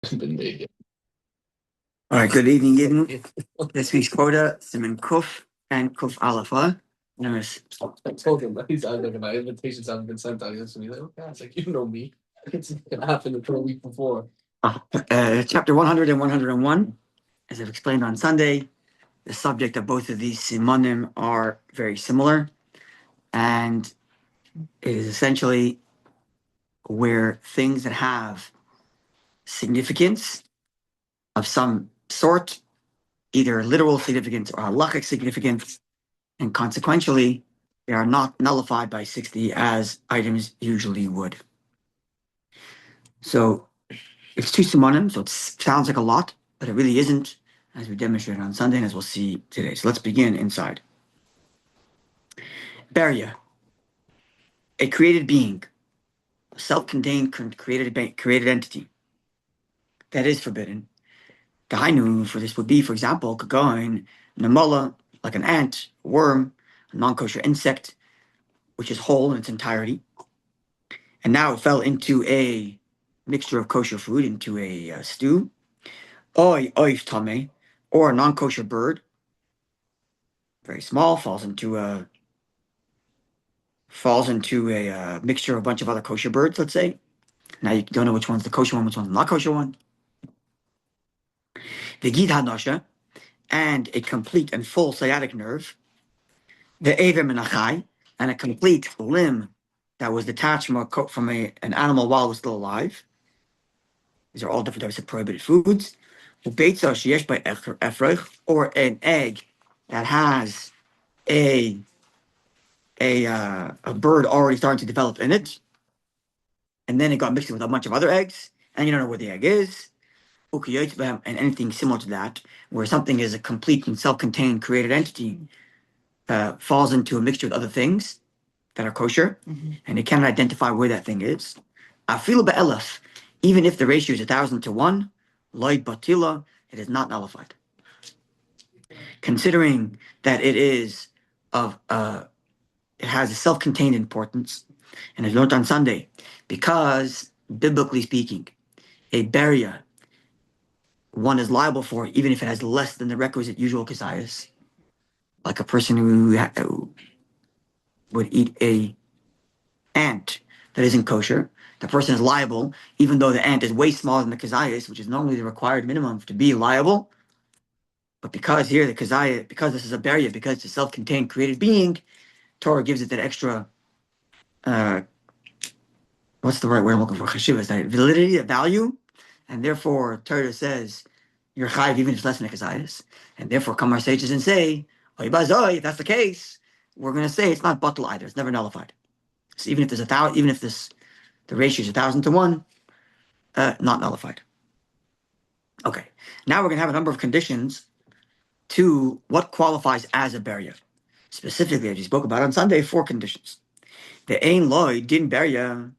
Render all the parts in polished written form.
Been made yet. All right, good evening, Eden. This week's quota, Simon Kuf and Kuf Aleph. Nice. I told him that he's out there. My invitations haven't been sent out yet. So he's like, "Okay," it's like, you know me. It's gonna happen for a week before. Chapter 100 and 101, as I've explained on Sunday, the subject of both of these simonim are very similar, and it is essentially where things that have significance of some sort, either literal significance or halachic significance, and consequentially, they are not nullified by 60 as items usually would. So it's two simonim, so it sounds like a lot, but it really isn't, as we demonstrated on Sunday and as we'll see today. So let's begin inside. Beria, a created being, a self-contained created entity that is forbidden. Dahainu for this would be, for example, kagoin, namala, like an ant, worm, a non-kosher insect, which is whole in its entirety. And now it fell into a mixture of kosher food, into a stew. Oif tame, or a non-kosher bird, very small, falls into a mixture of a bunch of other kosher birds, let's say. Now you don't know which one's the kosher one, which one's the not kosher one. The gid hadasha, and a complete and full sciatic nerve. The aver menachai, and a complete limb that was detached from an animal while it was still alive. These are all different types of prohibited foods. Or an egg that has a bird already starting to develop in it, and then it got mixed with a bunch of other eggs, and you don't know where the egg is. And anything similar to that, where something is a complete and self-contained created entity, falls into a mixture of other things that are kosher, and it cannot identify where that thing is. Afilu be'elef, even if the ratio is 1,000 to 1, loy batila, it is not nullified. Considering that it is it has a self-contained importance, and as learned on Sunday, because biblically speaking, a beria one is liable for, even if it has less than the requisite usual kesayas, like a person who would eat a ant that isn't kosher. The person is liable, even though the ant is way smaller than the kesayas, which is normally the required minimum to be liable. But because here the kesayah, because this is a beria, because it's a self-contained created being, Torah gives it that extra. What's the right word I'm looking for? Cheshiva, is that validity, that value, and therefore Torah says you're chayiv even if it's less than a kesayas, and therefore come our sages and say, if that's the case, we're going to say it's not batal either. It's never nullified. So even if there's 1,000, even if the ratio is 1,000 to 1, not nullified. Okay, now we're going to have a number of conditions to what qualifies as a beria. Specifically, as we spoke about on Sunday, 4 conditions. The ein loy din beria,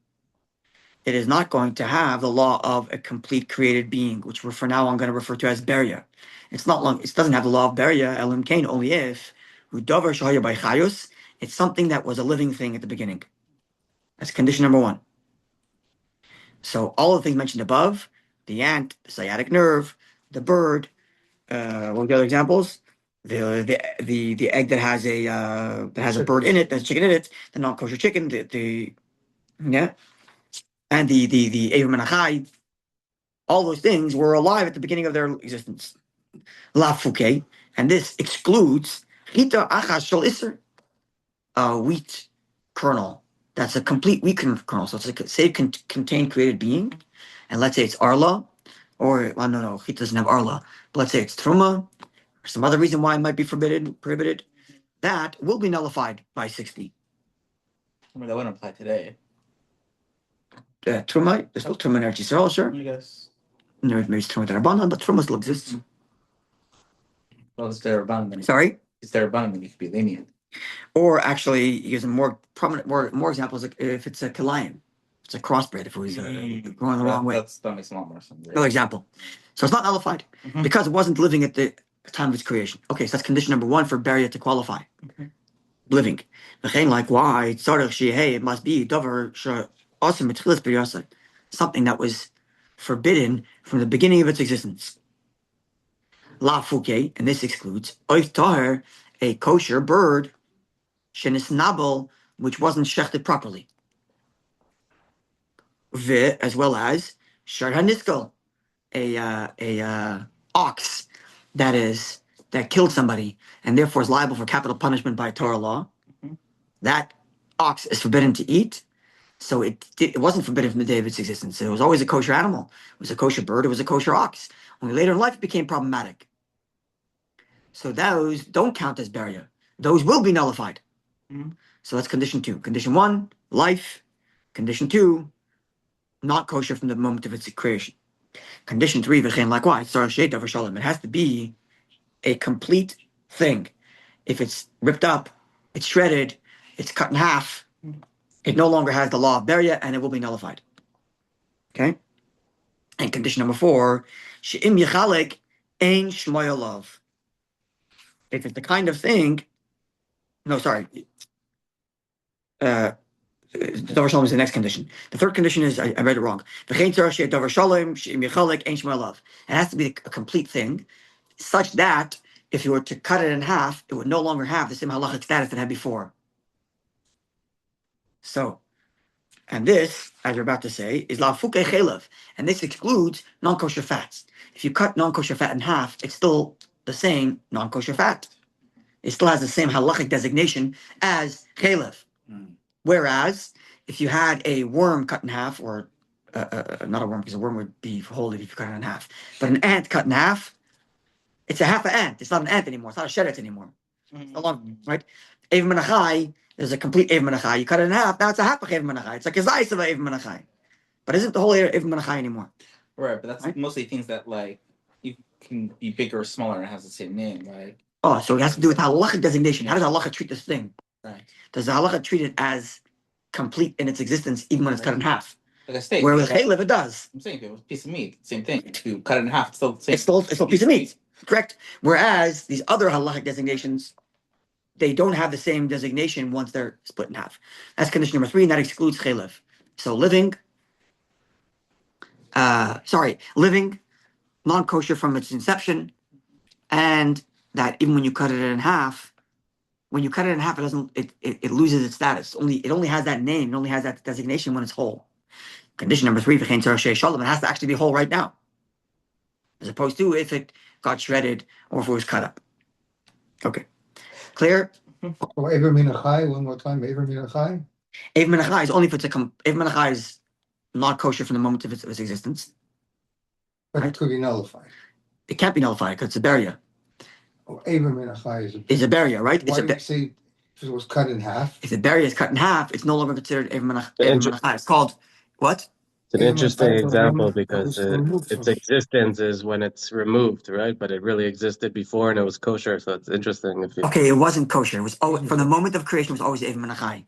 it is not going to have the law of a complete created being, which for now I'm going to refer to as beria. It doesn't have the law of beria, elim kain, only if udavar shahaya by chayus, it's something that was a living thing at the beginning. That's condition number 1. So all of the things mentioned above, the ant, the sciatic nerve, the bird, what are the other examples? The egg that has a bird in it, there's chicken in it, the non-kosher chicken, and the Aver Menachai, all those things were alive at the beginning of their existence. La Fouke, and this excludes Chita Achas Shel Isser, a wheat kernel. That's a complete wheat kernel. So it's like, say, contained created being, and let's say it's Arla, or, well, no, Chita doesn't have Arla, but let's say it's Truma, or some other reason why it might be prohibited, that will be nullified by 60. I mean, that wouldn't apply today. Truma, there's still Truma in Eretz Yisrael, sure. I guess. Maybe it's Truma Darabanan, but Truma still exists. Well, it's Darabanan. Sorry? It's Darabanan, then you could be lenient. Or actually, use a more prominent, more examples, like if it's a Kalayim. It's a crossbred, if it was going the wrong way. That makes a lot more sense. Another example. So it's not nullified because it wasn't living at the time of its creation. Okay, so that's condition number 1 for beria to qualify. Living. Like why? It must be something that was forbidden from the beginning of its existence. La fuke, and this excludes oif tahar, a kosher bird, shenis nabel, which wasn't shechted properly. Ve, as well as shar haniskal, a ox that killed somebody and therefore is liable for capital punishment by Torah law. Mhm. That ox is forbidden to eat. So it wasn't forbidden from the day of its existence. It was always a kosher animal. It was a kosher bird. It was a kosher ox. Only later in life it became problematic. So those don't count as beria. Those will be nullified. Mhm. So that's condition 2. Condition 1, life. Condition 2, not kosher from the moment of its creation. Condition 3, likewise, it has to be a complete thing. If it's ripped up, it's shredded, it's cut in half, it no longer has the law of beria and it will be nullified. Okay? And condition number 4, she'im yechalek ein shmoyolov. If it's the kind of thing, Davar Shalom is the next condition. The third condition is, I read it wrong. It has to be a complete thing, such that if you were to cut it in half, it would no longer have the same halachic status it had before. So, and this, as we're about to say, is la'fuke chelav, and this excludes non-kosher fats. If you cut non-kosher fat in half, it's still the same non-kosher fat. It still has the same halachic designation as chelav. Whereas, if you had a worm cut in half, or not a worm, because a worm would be whole if you cut it in half, but an ant cut in half, it's a half an ant. It's not an ant anymore. It's not a shedet anymore. It's no longer, right? Ev Menachai, there's a complete Ev Menachai. You cut it in half, now it's a half of Ev Menachai. It's like a zayis of Ev Menachai. But isn't the whole Ev Menachai anymore? Right, but that's Right? mostly things that like you can be bigger or smaller and it has the same name, like Oh, so it has to do with halacha designation. How does halacha treat this thing? right. Does the halacha treat it as complete in its existence, even when it's cut in half? Like a steak. Where with chaylev, it does. I'm saying if it was a piece of meat, same thing. If you cut it in half, it's still the same. It's still a piece of meat. Correct. Whereas these other halachic designations, they don't have the same designation once they're split in half. That's condition number 3, and that excludes chaylev. So living, non-kosher from its inception, and that even when you cut it in half, it loses its status. It only has that name, it only has that designation when it's whole. Condition number 3, it has to actually be whole right now, as opposed to if it got shredded or if it was cut up. Okay, clear? Ever Minachai, one more time. Ever Minachai. Ev Menachai is only if it's Ev Menachai is not kosher from the moment of its existence. But Right. it could be nullified. It can't be nullified because it's a beria. Ever Minachai It's a beria, right? Why do you say if it was cut in half? If the beria is cut in half, it's no longer considered Ev Menachai. It's called what? It's an interesting example That because was removed its from- existence is when it's removed, right? But it really existed before and it was kosher, so it's interesting if you. Okay, it wasn't kosher. It was always, from the moment of creation, it was always Ev Menachai,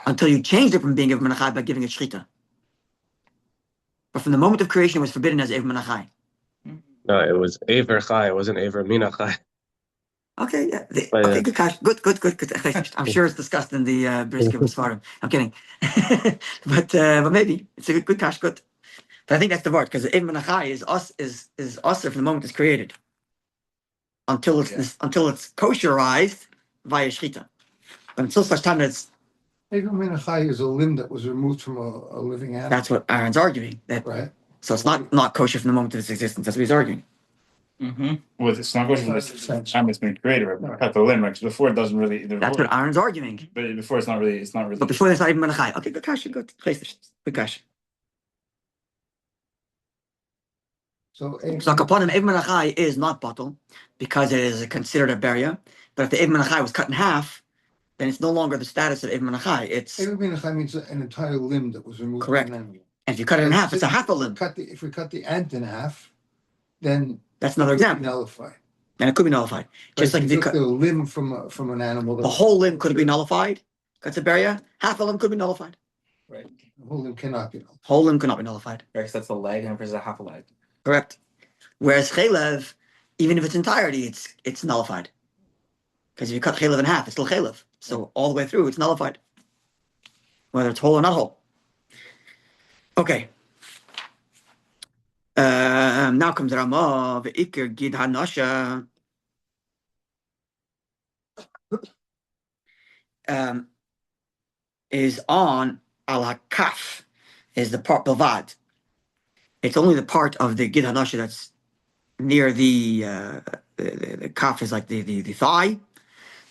until you changed it from being Ev Menachai by giving it shchita. But from the moment of creation, it was forbidden as Ev Menachai. No, it was Aver Chai, it wasn't Aver Mina Chai. Okay, yeah. But, Okay, good, Kash. Good. I'm sure it's discussed in the brisket with Svarim. I'm kidding. but maybe. It's a good Kash, good. But I think that's the word, because Ev Menachai is usher from the moment it's created. Until it's kosherized via shchita. But until such time that it's, Ever Minachai is a limb that was removed from a living animal. that's what Aaron's arguing. That Right. So it's not kosher from the moment of its existence. That's what he's arguing. Mm-hmm. Well, it's not going from the time it's been created, right? Cut the limb, right? 'Cause before it doesn't really. That's what Aaron's arguing. But before it's not really. But before that's not even Menachai. Okay, good Kash, good. Good Kash. So So Kaponim, Ev Menachai is not bottle because it is considered a beria. But if the Ev Menachai was cut in half, then it's no longer the status of Ev Menachai. It's Ever Minachai means an entire limb that was removed Correct. from an animal. and if you cut it in half, it's a half a limb. If we cut the ant in half, then That's another it could be example, nullified. and it could be nullified. But Just like if you took cut the limb from an animal, the whole limb, could it be nullified? That's a beria. Half a limb could be nullified. Right. The whole limb cannot be nullified. Whole limb cannot be nullified. Right, 'cause that's a leg and versus a half a leg. Correct. Whereas chaylev, even if it's entirety, it's nullified. Because if you cut chaylev in half, it's still chaylev. So all the way through, it's nullified, whether it's whole or not whole. Okay. Now comes Ramah, Ve'ikir Gid Hanasha. Is on al hakaf, is the part Bilvad. It's only the part of the Gid Hanasha that's near the kaf is like the thigh.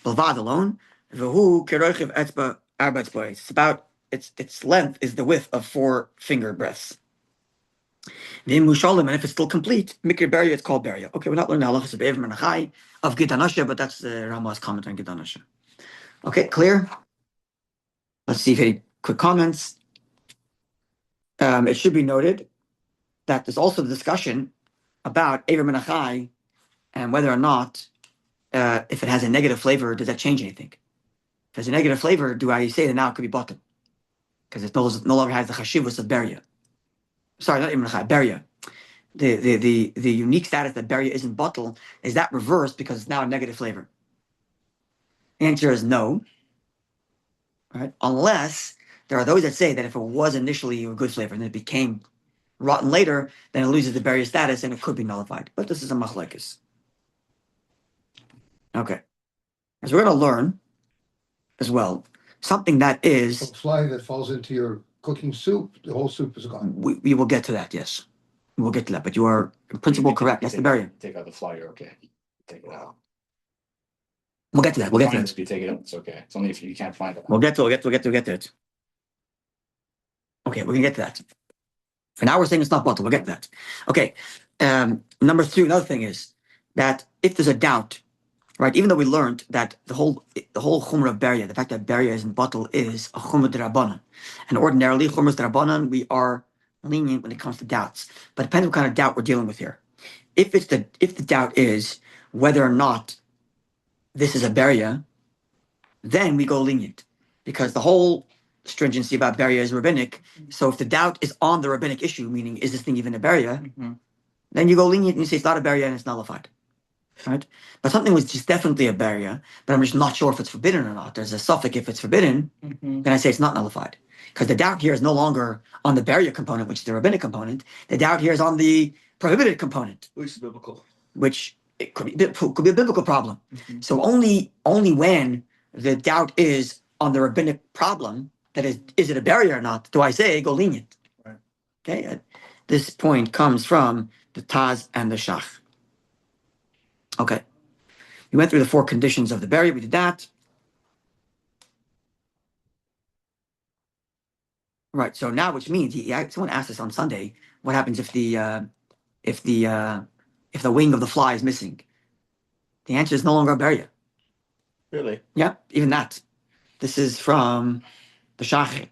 Bilvad alone. V'hu kerochiv etzba arba etzba'os. It's about its length is the width of 4 finger breadths. The mushalim, and if it's still complete, mikir beria, it's called beria. Okay, we're not learning halachas of Eivim and Achai of Gid Hanasha, but that's the Ramah's comment on Gid Hanasha. Okay, clear? Let's see if any quick comments. It should be noted that there's also the discussion about Eivim and Achai and whether or not, if it has a negative flavor, does that change anything? If it has a negative flavor, do I say that now it could be bottom? Because it no longer has the chashivus of beria. Sorry, not Eivim and Achai, beria. The unique status that beria isn't bottle is that reversed because it's now a negative flavor. The answer is no. Right? Unless there are those that say that if it was initially a good flavor and then it became rotten later, then it loses the beria status and it could be nullified. But this is a machlekes. Okay. As we're going to learn as well, something that A is, fly that falls into your cooking soup, the whole soup is gone. we will get to that, yes. We will get to that, but you are in principle correct. That's the beria. Take out the fly, you're okay. Take it out. We'll get to that. We'll get to Fine, that. if you take it out, it's okay. It's only if you can't find it. We'll get to it. Okay, we're going to get to that. For now, we're saying it's not bottle. We'll get to that. Okay. Number 3, another thing is that if there's a doubt, right, even though we learned that the whole chumrah of beria, the fact that beria is in bottle is a chumrah d'Rabbanan. And ordinarily, chumrah d'Rabbanan, we are lenient when it comes to doubts. But it depends what kind of doubt we're dealing with here. If the doubt is whether or not this is a beria, then we go lenient. Because the whole stringency about beria is rabbinic. So if the doubt is on the rabbinic issue, meaning is this thing even a beria, then you go lenient and you say it's not a beria and it's nullified. Right? But something was just definitely a beria, but I'm just not sure if it's forbidden or not. There's a suffix if it's forbidden, then I say it's not nullified. Because the doubt here is no longer on the beria component, which is the rabbinic component. The doubt here is on the prohibited component. Which is biblical. Which it could be a biblical problem. So only when the doubt is on the rabbinic problem, that is it a beria or not, do I say go lenient. Right. Okay, this point comes from the Taz and the Shach. Okay, we went through the 4 conditions of the beria. We did that. Right. So now, which means someone asked us on Sunday, what happens if the wing of the fly is missing? The answer is no longer a beria. Really? Yeah, even that. This is from the Shach.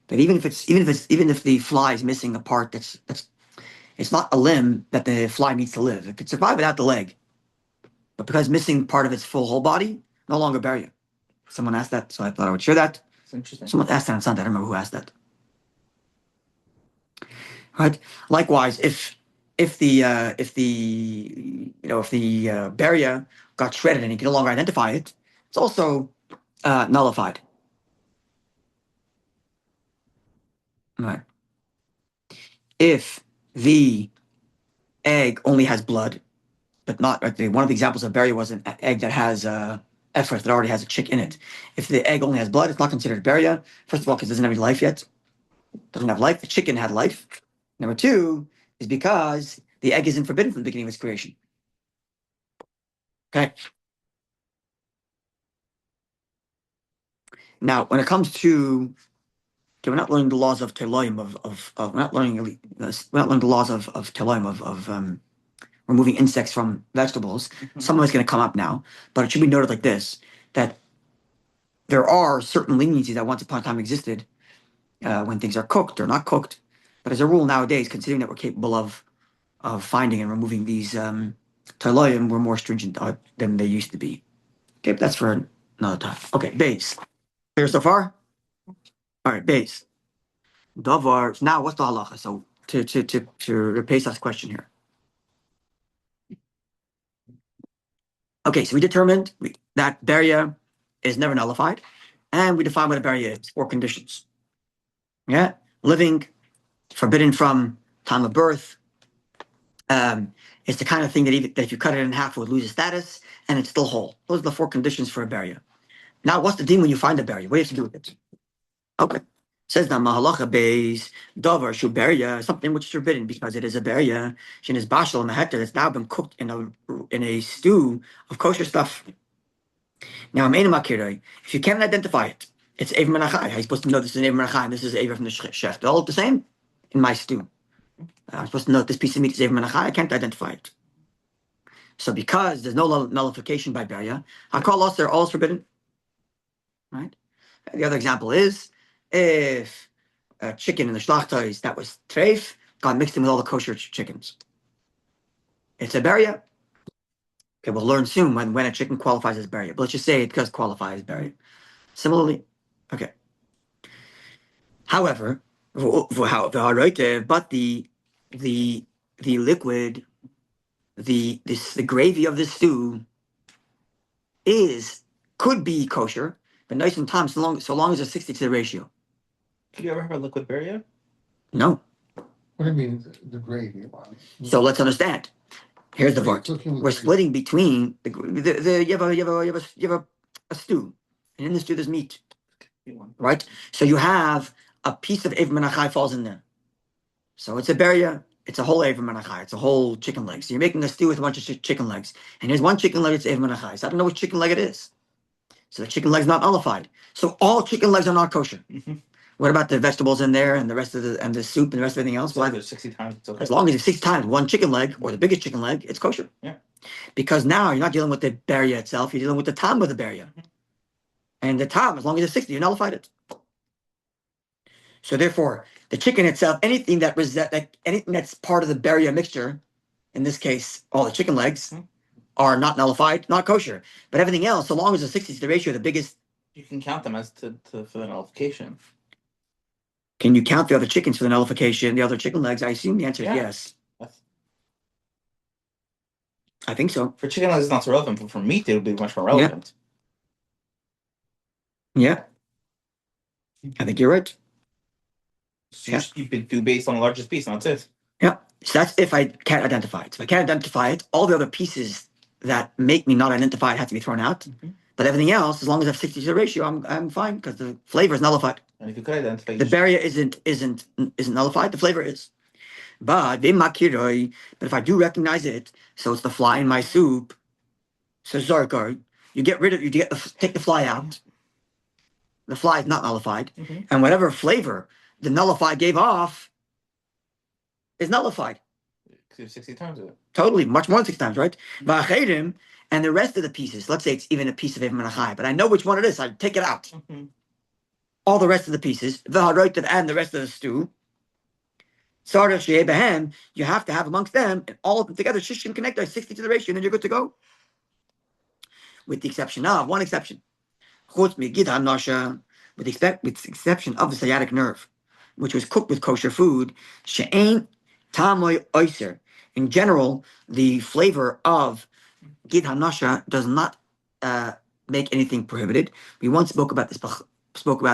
That even if the fly is missing a part that's it's not a limb that the fly needs to live. It could survive without the leg, but because missing part of its whole body, no longer beria. Someone asked that, so I thought I would share that. It's interesting. Someone asked that on Sunday. I don't remember who asked that. Right. Likewise, if the beria got shredded and you can no longer identify it, it's also nullified. Right. If the egg only has blood, but not one of the examples of beria was an egg that has effort that already has a chick in it. If the egg only has blood, it's not considered beria. First of all, because it doesn't have any life yet. Doesn't have life. The chicken had life. Number 2 is because the egg isn't forbidden from the beginning of its creation. Okay. Now, when it comes to, we're not learning the laws of teloim we're not learning the laws of teloim of removing insects from vegetables. Some of it's going to come up now, but it should be noted like this: that there are certain leniencies that once upon a time existed when things are cooked or not cooked. But as a rule nowadays, considering that we're capable of finding and removing these teloim, we're more stringent than they used to be. Okay, but that's for another time. Okay, base. Clear so far? All right, base. Davar. Now, what's the halacha? So to replace this question here. Okay, so we determined that beria is never nullified, and we define what a beria is. 4 conditions. Yeah, living, forbidden from time of birth, It's the kind of thing that even that if you cut it in half, it would lose its status, and it's still whole. Those are the 4 conditions for a barrier. Now, what's the deal when you find a barrier? What do you have to do with it? Okay. Says now mahalacha beis davar shu barrier, something which is forbidden because it is a barrier. Shin is bashal mehektar that's now been cooked in a stew of kosher stuff. Now, if you can't identify it, it's Eivah Menachai. How are you supposed to know this is an Eivah Menachai and this is Eivah from the chef? They're all the same in my stew. I'm supposed to know this piece of meat is Eivah Menachai. I can't identify it. So because there's no nullification by barrier, Hakol lost, they're all forbidden. Right? The other example is if a chicken in the shlachtais that was treif got mixed in with all the kosher chickens. It's a barrier. Okay, we'll learn soon when a chicken qualifies as barrier. But let's just say it does qualify as barrier. Similarly, okay. However, but the liquid, the gravy of the stew could be kosher, but nice and time so long as it's 60 to the ratio. Did you ever have a liquid barrier? No. What do you mean, the gravy? So let's understand. Here's the What are you part. cooking with We're gravy? splitting between you have a stew, and in the stew there's meat, right? So you have a piece of Eivah Menachai falls in there. So it's a barrier. It's a whole Eivah Menachai. It's a whole chicken leg. So you're making a stew with a bunch of chicken legs, and here's one chicken leg. It's Eivah Menachai. So I don't know which chicken leg it is. So the chicken leg's not nullified. So all chicken legs are not kosher. Mm-hmm. What about the vegetables in there and the rest of the soup and the rest of everything else? Well, there's 60 times. It's okay. As long as it's 6 times one chicken leg or the biggest chicken leg, it's kosher. Yeah. Because now you're not dealing with the barrier itself, you're dealing with the tam of the barrier. And the tam, as long as it's 60, you nullified it. So therefore, the chicken itself, anything that's part of the barrier mixture, in this case, all the chicken legs, are not nullified, not kosher. But everything else, so long as it's 60 to the ratio, the biggest. You can count them as for the nullification. Can you count the other chickens for the nullification, the other chicken legs? I assume the answer is yes. I think so. For chicken legs, it's not so relevant, but for meat, it would be much more relevant. Yeah. I think you're right. So you could do based on the largest piece, and that's it. Yeah. So that's if I can't identify it. So if I can't identify it, all the other pieces that make me not identify it have to be thrown out. Mm-hmm. But everything else, as long as I have 60 to the ratio, I'm fine because the flavor is nullified. And if you could identify the barrier isn't nullified, the flavor is. But if I do recognize it, so it's the fly in my soup. So Zarkar, take the fly out. The fly is not nullified. Mm-hmm. And whatever flavor the nullified gave off is nullified. 60 times of it. Totally, much more than 6 times, right? Mm-hmm. And the rest of the pieces, let's say it's even a piece of Eivah Menachai, but I know which one it is, I take it out. Mm-hmm. All the rest of the pieces, the haroitiv and the rest of the stew, you have to have amongst them, and all of them together, shishim connector, 60 to the ratio, and then you're good to go. With the exception of, one exception. With the exception of the sciatic nerve, which was cooked with kosher food, she'ain tamoy oyser. In general, the flavor of gid hanasha does not make anything prohibited. We once spoke about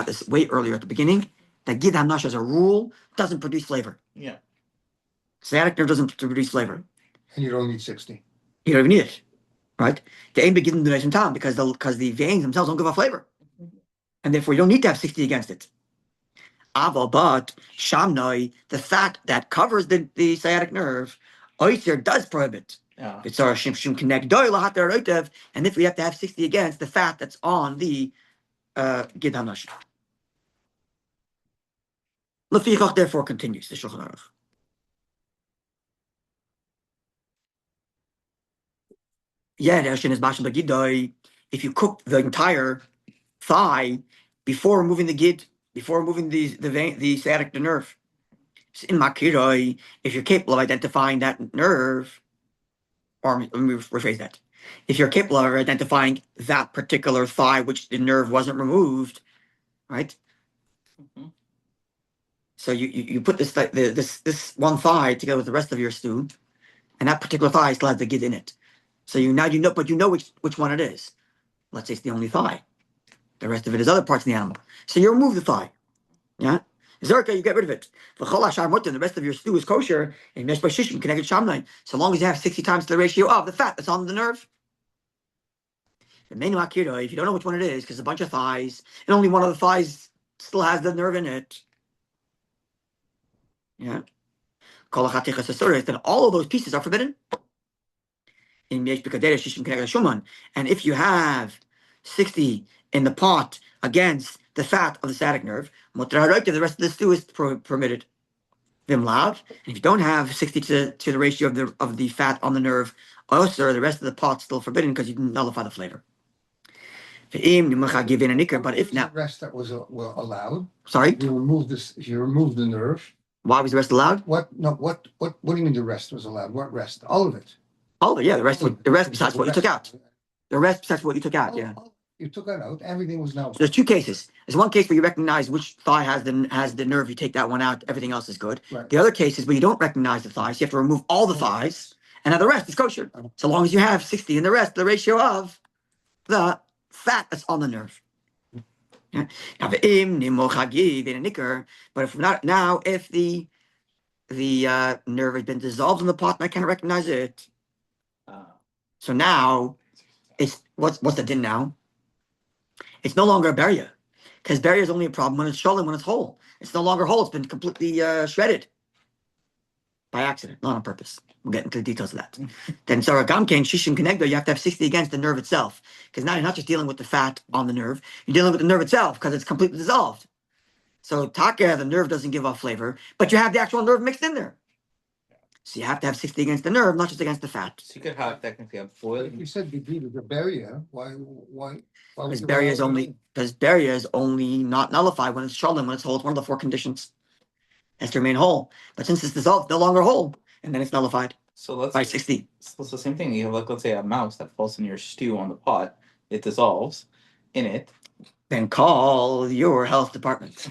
this way earlier at the beginning, that gid hanasha as a rule doesn't produce flavor. Yeah. Sciatic nerve doesn't produce flavor. And you don't need 60. You don't even need it, right? The aim begins the nation time because the veins themselves don't give a flavor. And therefore, you don't need to have 60 against it. But shamnoi, the fat that covers the sciatic nerve, oyster does prohibit. It's our shim connect and if we have to have 60 against the fat that's on the gid hanash. Lefichach therefore continues the Shulchan Aruch. Yeah, if you cook the entire thigh before removing the gid, before removing the sciatic nerve, in makiroi, if you're capable of identifying that nerve, or let me rephrase that, if you're capable of identifying that particular thigh which the nerve wasn't removed, right? Mm-hmm. So you put this one thigh together with the rest of your stew, and that particular thigh still has the gid in it. So you know which one it is. Let's say it's the only thigh. The rest of it is other parts of the animal. So you remove the thigh. Yeah. Zerka, you get rid of it. The rest of your stew is kosher, and Meshbashishim connected Shamnai. So long as you have 60 times the ratio of the fat that's on the nerve. If you don't know which one it is, because it's a bunch of thighs, and only one of the thighs still has the nerve in it. Yeah. Then all of those pieces are forbidden. And if you have 60 in the pot against the fat of the sciatic nerve, the rest of the stew is permitted. Vimlav. And if you don't have 60 to the ratio of the fat on the nerve, also the rest of the pot's still forbidden because you didn't nullify the flavor. But if The not, rest that was allowed. sorry, You remove this. If you remove the nerve, why was the rest allowed? what? No. What do you mean the rest was allowed? What rest? All of it. Oh, yeah, the rest besides what you took out. The rest besides what you took out, yeah. You took that out. Everything was now. So there's two cases. There's one case where you recognize which thigh has the nerve. You take that one out. Everything else is good. Right. The other case is where you don't recognize the thighs. You have to remove all the thighs, and now the rest is kosher. So long as you have 60 in the rest, the ratio of the fat that's on the nerve. Yeah. But if not now, if the nerve has been dissolved in the pot and I can't recognize it, so now it's what's the din now? It's no longer a barrier, because barrier is only a problem when it's swollen, when it's whole. It's no longer whole. It's been completely shredded by accident, not on purpose. We'll get into the details of that. Then Sarah Gamkein, Shishin Kenegdo, you have to have 60 against the nerve itself, because now you're not just dealing with the fat on the nerve, you're dealing with the nerve itself, because it's completely dissolved. So Taka, the nerve doesn't give off flavor, but you have the actual nerve mixed in there. So you have to have 60 against the nerve, not just against the fat. So you could have technically a boiled. If you said you needed the barrier, why? Because barrier is only not nullified when it's swollen, when it's whole. It's one of the 4 conditions. It has to remain whole. But since it's dissolved, no longer whole, and then it's nullified So let's by 60. So it's the same thing. You have let's say a mouse that falls in your stew on the pot. It dissolves in it. Then call your health department.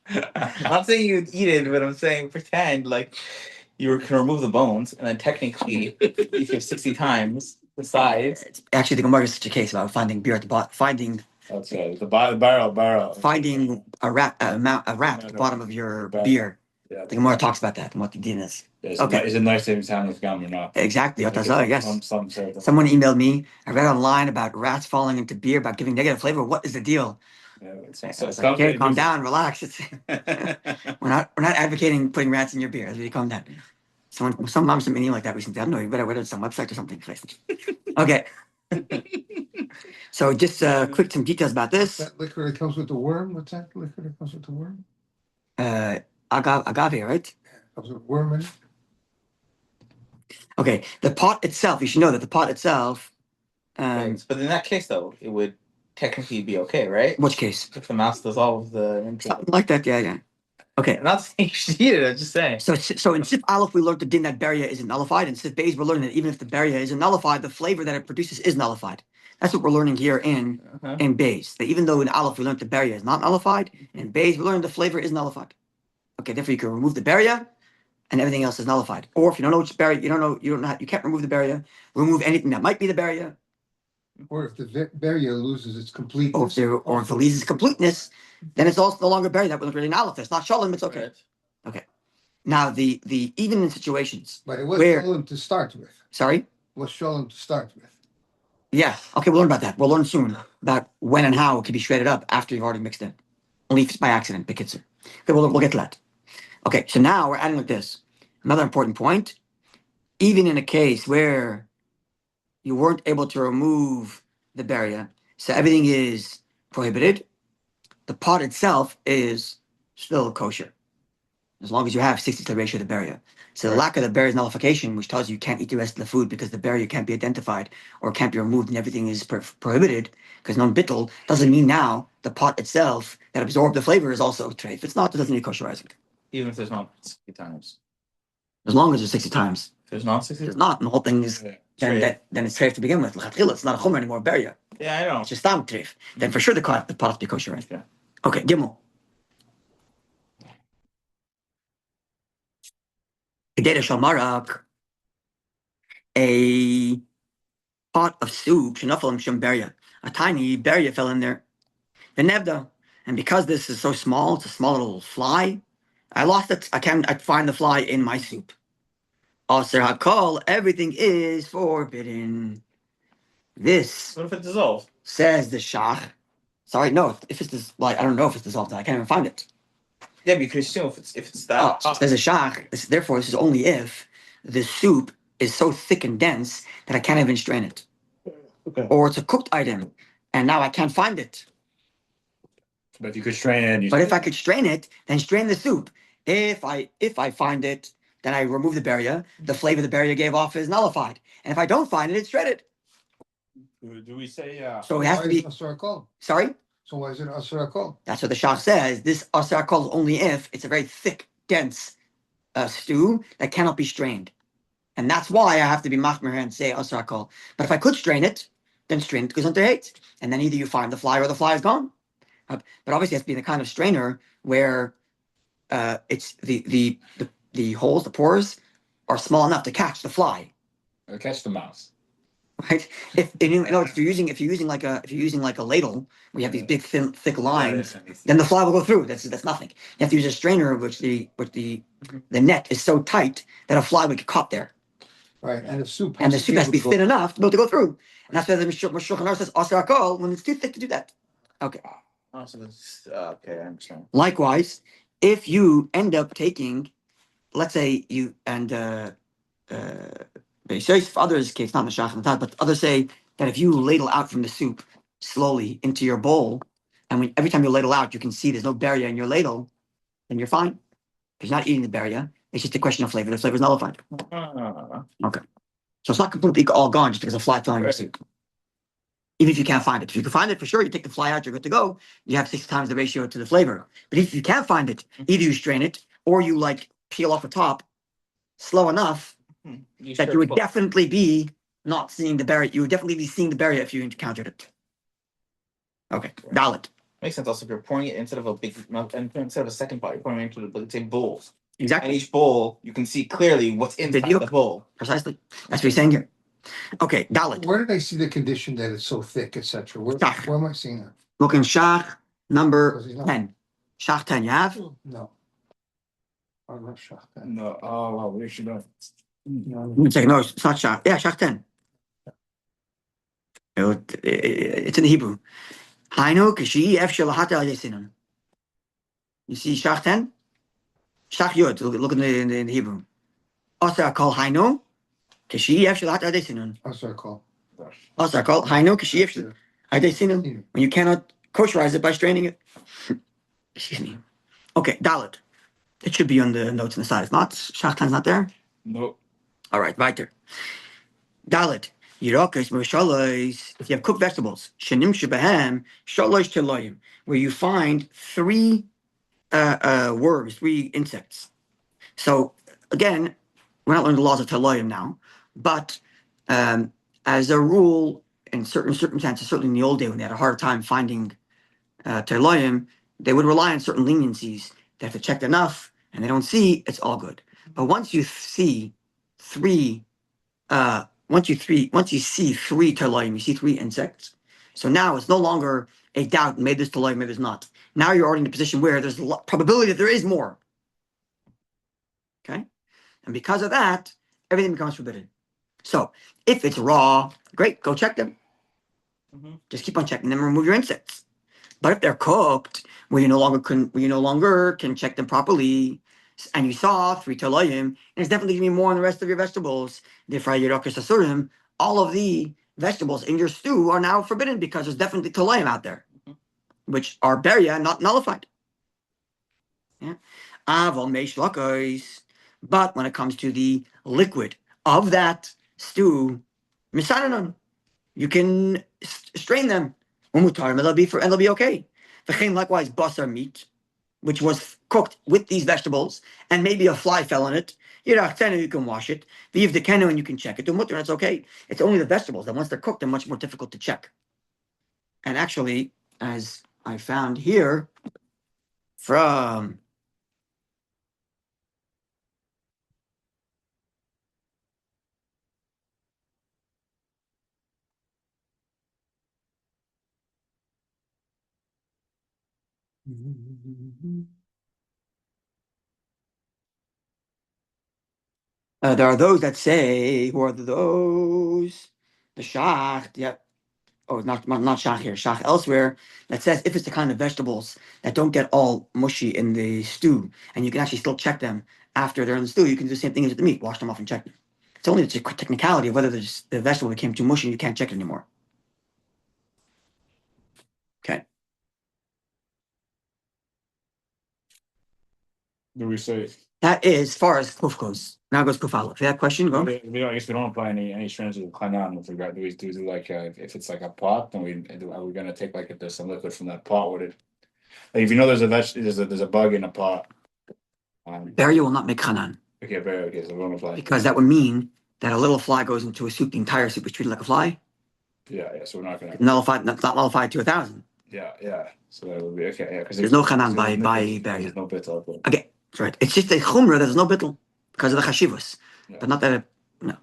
I'm not saying you'd eat it, but I'm saying pretend like you can remove the bones, and then technically, if you have 60 times the size. It's actually, the Gemara is such a case about finding beer at the bottom, finding the barrel. finding a rat at the bottom of your beer. Yeah. The Gemara talks about that and what the din is. Okay. Is it nice to have with gum or not? Exactly. Yes. Some Someone emailed me. I read online about rats falling into beer, about giving negative flavor. What is the deal? Okay, calm down, relax. We're not advocating putting rats in your beer. Really, calm down. Some mom sent me an email like that recently. I don't know. You better read it on some website or something. Okay. So just quick some details about this. That liquor that comes with the worm. What's that liquor that comes with the worm? Agave, right? Comes with worm in it. Okay. The pot itself. You should know that the pot itself. Right. But in that case, though, it would technically be okay, right? Which case? If the mouse dissolves the. Something like that. Yeah. Okay. I'm not saying you should eat it. I'm just saying. So in Sif Aleph we learned the din that barrier isn't nullified. In Sif Beis we're learning that even if the barrier isn't nullified, the flavor that it produces is nullified. That's what we're learning here in Beis. That even though in Aleph we learned the barrier is not nullified, in Beis we learned the flavor is nullified. Okay, therefore you can remove the barrier, and everything else is nullified. Or if you don't know which barrier, you can't remove the barrier. Remove anything that might be the barrier. Or if the barrier loses its completeness. Or if it loses its completeness, then it's also no longer barrier. That was really an Aleph. It's not shalom. It's okay. Right. Okay. Now the even in situations But it was where shalom to start with. sorry. It was shalom to start with. Yeah. Okay, we'll learn about that. We'll learn soon about when and how it can be shredded up after you've already mixed it. Only if it's by accident, Bekitzer. Okay, we'll get to that. Okay, so now we're adding like this. Another important point. Even in a case where you weren't able to remove the barrier, so everything is prohibited, the pot itself is still kosher. As long as you have 60 to the ratio of the barrier. So the lack of the barrier's nullification, which tells you can't eat the rest of the food because the barrier can't be identified or can't be removed and everything is prohibited, because non-bittul, doesn't mean now the pot itself that absorbed the flavor is also treif. If it's not, it doesn't need kosherizing. Even if there's not 60 times. As long as there's 60 times. If there's not 60 There's not, and the whole thing is, then it's treif to begin with. It's not a chomer anymore, barrier. Yeah, I know. It's just stam treif. Then for sure the pot has to be kosherized. Yeah. Okay, Gimel. Gedera shalmarak, a pot of soup, shenafel and shemberia. A tiny beria fell in there. The nevda, And because this is so small, it's a small little fly, I lost it. I find the fly in my soup. Aser hakol, everything is forbidden. This What if it dissolves? says the shach. Sorry, no, if it's this, like, I don't know if it's dissolved. I can't even find it. Yeah, but you could assume if it's that Oh, hot. says a shach. Therefore, this is only if the soup is so thick and dense that I can't even strain it. Okay. Or it's a cooked item, and now I can't find it. But if you could strain it, But if I could strain it, then strain the soup. If I find it, then I remove the barrier. The flavor the barrier gave off is nullified. And if I don't find it, it's shredded. do we say So it has to be. Asar Kol? Sorry, So why is it Asar Kol? that's what the shach says. This asar kol is only if it's a very thick, dense stew that cannot be strained, and that's why I have to be machmer and say asar kol. But if I could strain it, then strain it goes under hate, and then either you find the fly or the fly is gone. But obviously, it has to be the kind of strainer where it's the holes, the pores, are small enough to catch the fly, catch the mouse? right? If you're using like a ladle, where you have these big thin thick lines, then the fly will go through. That's nothing. You have to use a strainer which the net is so tight that a fly would get caught there, Right, and the soup and the soup has to be able thin enough to be able to go through. And that's why the Shulchan Aruch says asar kol when it's too thick to do that. Okay. Oh, so it's, okay, I understand. Likewise, if you end up taking, let's say you and for others case, not in the shach and the tat, but others say that if you ladle out from the soup slowly into your bowl, and every time you ladle out, you can see there's no barrier in your ladle, then you're fine. Because you're not eating the barrier. It's just a question of flavor. The flavor is nullified. Okay. So it's not completely all gone just because a fly fell in your soup. Even if you can't find it. If you can find it for sure, you take the fly out, you're good to go. You have 6 times the ratio to the flavor. But if you can't find it, either you strain it or you like peel off the top slow enough that you would definitely be not seeing the barrier. You would definitely be seeing the barrier if you encountered it. Okay, Dalit. Makes sense. Also, if you're pouring it instead of a big, instead of a second pot, you're pouring it into the, let's say, bowls. Exactly. And each bowl, you can see clearly what's inside Video. the bowl. Precisely. That's what he's saying here. Okay, Dalit. Where did I see the condition that it's so thick, etc.? Where am I seeing that? Look in Shach number 10. Shach 10, you have? No. I'm not shocked. No. Oh, well, we should know. Let me check. No, it's not Shach. Yeah, Shach 10. It's in the Hebrew. Hainu kishi efshel lahata al yesinon. You see Shach 10? Shach Yod. Look in the Hebrew. Asar kol hainu kishi efshel lahata al yesinon. Asar Kol. Asar kol hainu kishi efshel al yesinon. When you cannot kosherize it by straining it. Excuse me. Okay, Dalit. It should be on the notes on the side. If not, Shach 10's not there. Nope. All right, weiter. Dalit. Yirakas Moshalos, if you have cooked vegetables, Shanim Shabahem, Shalosh Teloyim, where you find 3 worms, 3 insects. So again, we're not learning the laws of Teloyim now, but as a rule, in certain circumstances, certainly in the old day when they had a hard time finding Teloyim, they would rely on certain leniencies. They have to check enough, and they don't see, it's all good. But once you see 3 once you see 3 telayim, you see 3 insects. So now it's no longer a doubt, maybe there's telayim, maybe there's not. Now you're already in a position where there's a probability that there is more. Okay? And because of that, everything becomes forbidden. So if it's raw, great, go check them. Just keep on checking them and remove your insects. But if they're cooked, where you no longer can check them properly, and you saw 3 telayim, and there's definitely going to be more in the rest of your vegetables. All of the vegetables in your stew are now forbidden because there's definitely telayim out there, which are beria, not nullified. Yeah. But when it comes to the liquid of that stew, you can strain them. And they'll be okay. Likewise, basar meat, which was cooked with these vegetables, and maybe a fly fell in it. You can wash it. And you can check it. It's okay. It's only the vegetables that once they're cooked, they're much more difficult to check. And actually, as I found here from There are those that say, who are those? The shach, yeah. Oh, not shach here, shach elsewhere, that says if it's the kind of vegetables that don't get all mushy in the stew, and you can actually still check them after they're in the stew, you can do the same thing as with the meat, wash them off and check them. It's only the technicality of whether the vegetable became too mushy, you can't check it anymore. Okay. Do we say? That is as far as kuf goes. Now goes kuf aleph. That question, go. I guess we don't apply any strands of klanan with regard. Do we do like if it's like a pot, then are we gonna take like if there's some liquid from that pot? Would it like if you know there's a bug in a pot? Burial will not make chanan. Okay, so we won't apply. Because that would mean that a little fly goes into a soup, the entire soup is treated like a fly. Yeah. So we're not gonna nullified, not nullified to 1,000. Yeah. So that would be okay. Yeah, because there's no chanan by burial. There's no bit of it. Okay, that's right. It's just a chumrah. There's no bittul because of the chashivas, but not that. No.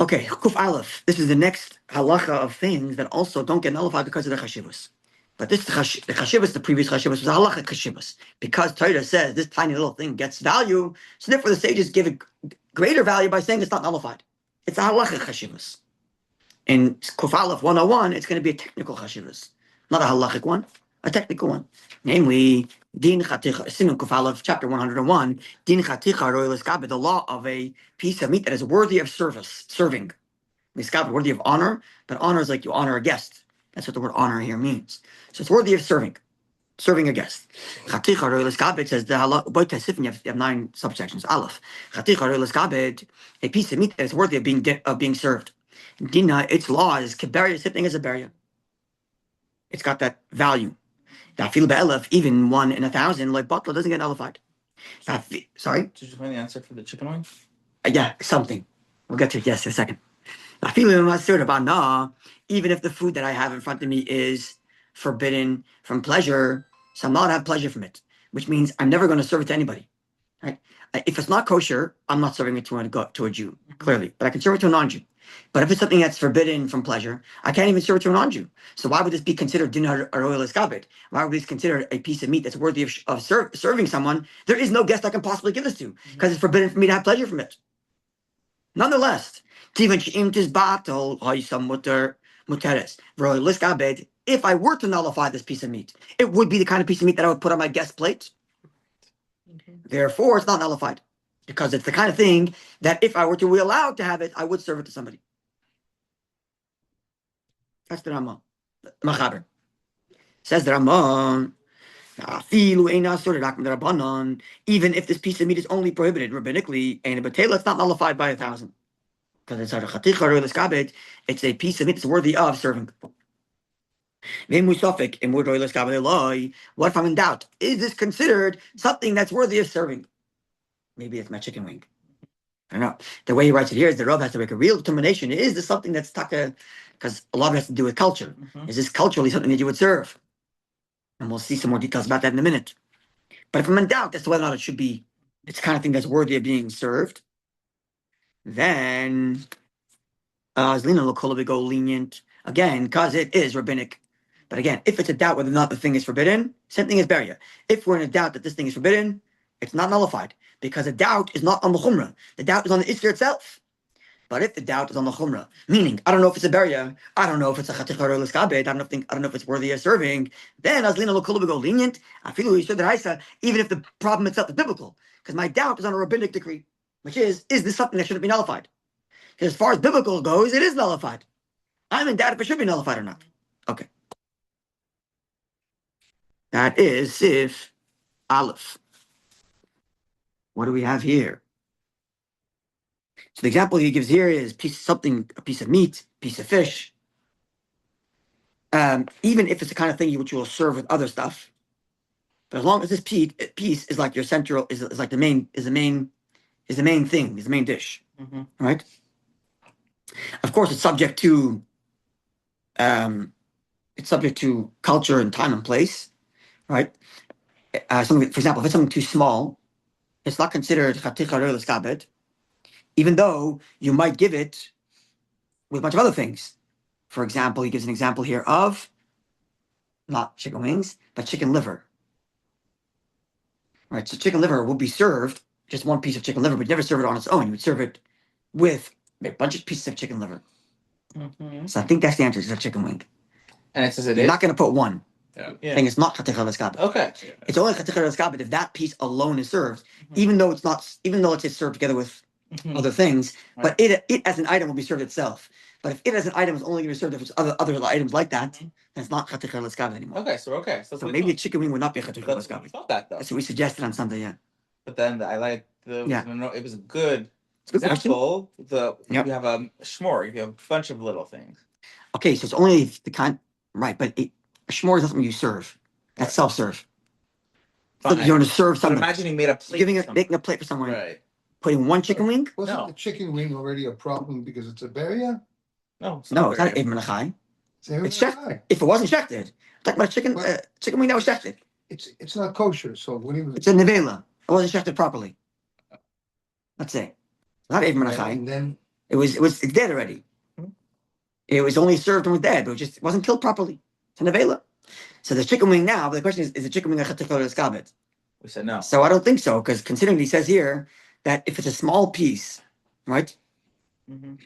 Okay, kuf aleph. This is the next halacha of things that also don't get nullified because of the chashivas. But this the chashivas, the previous chashivas was halacha chashivas because Torah says this tiny little thing gets value. So therefore, the sages give it greater value by saying it's not nullified. It's a halacha chashivas. In kuf aleph 101, it's going to be a technical chashivas, not a halachic one, a technical one. Namely, din chaticha, Siman kuf aleph, chapter 101, din chaticha roy l'skabe, the law of a piece of meat that is worthy of serving. L'skabe, worthy of honor, but honor is like you honor a guest. That's what the word honor here means. So it's worthy of serving a guest. Chaticha roy l'skabe says the halacha. You have 9 subsections. Aleph. Chaticha roy l'skabe, a piece of meat that is worthy of being served. Dina, its law is keberia, same thing as a beria. It's got that value. That feel be'elef, even 1 in 1,000, like butler doesn't get nullified. Sorry? Did you find the answer for the chicken wing? Yeah, something. We'll get to it, yes, in a second. Even if the food that I have in front of me is forbidden from pleasure, so I'm not have pleasure from it, which means I'm never going to serve it to anybody. Right? If it's not kosher, I'm not serving it to a Jew, clearly, but I can serve it to a non-Jew. But if it's something that's forbidden from pleasure, I can't even serve it to a non-Jew. So why would this be considered dinner or oil escabit? Why would this be considered a piece of meat that's worthy of serving someone? There is no guest I can possibly give this to because it's forbidden for me to have pleasure from it. Nonetheless, if I were to nullify this piece of meat, it would be the kind of piece of meat that I would put on my guest plate. Therefore, it's not nullified because it's the kind of thing that if I were to be allowed to have it, I would serve it to somebody. That's the Rambam. Machaber says the Rambam. Even if this piece of meat is only prohibited rabbinically, it's not nullified by 1,000 because it's a piece of meat that's worthy of serving. What if I'm in doubt? Is this considered something that's worthy of serving? Maybe it's my chicken wing. I don't know. The way he writes it here is the Rav has to make a real determination. Is this something that's taka? Because a lot of it has to do with culture. Is this culturally something that you would serve? And we'll see some more details about that in a minute. But if I'm in doubt as to whether or not it should be, it's the kind of thing that's worthy of being served, then Zlina Lokola would go lenient again because it is rabbinic. But again, if it's a doubt whether or not the thing is forbidden, same thing as beria. If we're in a doubt that this thing is forbidden, it's not nullified because the doubt is not on the chumrah. The doubt is on the isser itself. But if the doubt is on the chumrah, meaning I don't know if it's a beria, I don't know if it's a chatichar or l'skabed, I don't know if it's worthy of serving, then Azlina Lokula will go lenient. I feel even if the problem itself is biblical, because my doubt is on a rabbinic decree, which is this something that shouldn't be nullified? Because as far as biblical goes, it is nullified. I'm in doubt if it should be nullified or not. Okay. That is Sif Aleph. What do we have here? So the example he gives here is a piece of meat, piece of fish. Even if it's the kind of thing which you will serve with other stuff, but as long as this piece is like your central, is like the main thing, is the main dish, right? Of course, it's subject to culture and time and place, right? For example, if it's something too small, it's not considered chaticha or l'skabed, even though you might give it with a bunch of other things. For example, he gives an example here of not chicken wings, but chicken liver. right? So chicken liver will be served, just one piece of chicken liver, but you never serve it on its own. You would serve it with a bunch of pieces of chicken liver. Mhm. So I think that's the answer to the chicken wing. And it says it You're is? not going to put one. Yeah. Thing it's not chatzrah u'leskabed. Okay. It's only chatzrah u'leskabed if that piece alone is served, Mhm. even though it's served together with Mhm. other things. Right. But it as an item will be served itself. But if it as an item is only going to be served if it's other items like that, then it's not chatzrah u'leskabed anymore. Okay, so So maybe a chicken wing would not be chatzrah That's what we u'leskabed. thought that though. That's what we suggested on Sunday. Yeah. But then I like it was a good It's a good question. example. Yep. You have a shmor, you have a bunch of little things. Okay, so it's only the kind, right? But a shmor is not something you serve. That's self-serve. So Fine. you're going to serve But something. imagine you made a plate. Making a plate for someone, Right. putting one chicken wing. Wasn't No. the chicken wing already a problem because it's a barrier? No, No, it's not even menachai. It's check. If it wasn't shechted, talking about chicken wing that was shechted. It's not kosher, so what do you? It's a nevela. It wasn't shechted properly. Let's say, not even menachai. And then It's dead already. It was only served when it was dead, but it wasn't killed properly. It's a nevela. So the chicken wing now, but the question is the chicken wing a chatzrah u'leskabed? We said no. So I don't think so, because considering he says here that if it's a small piece, right? Mhm.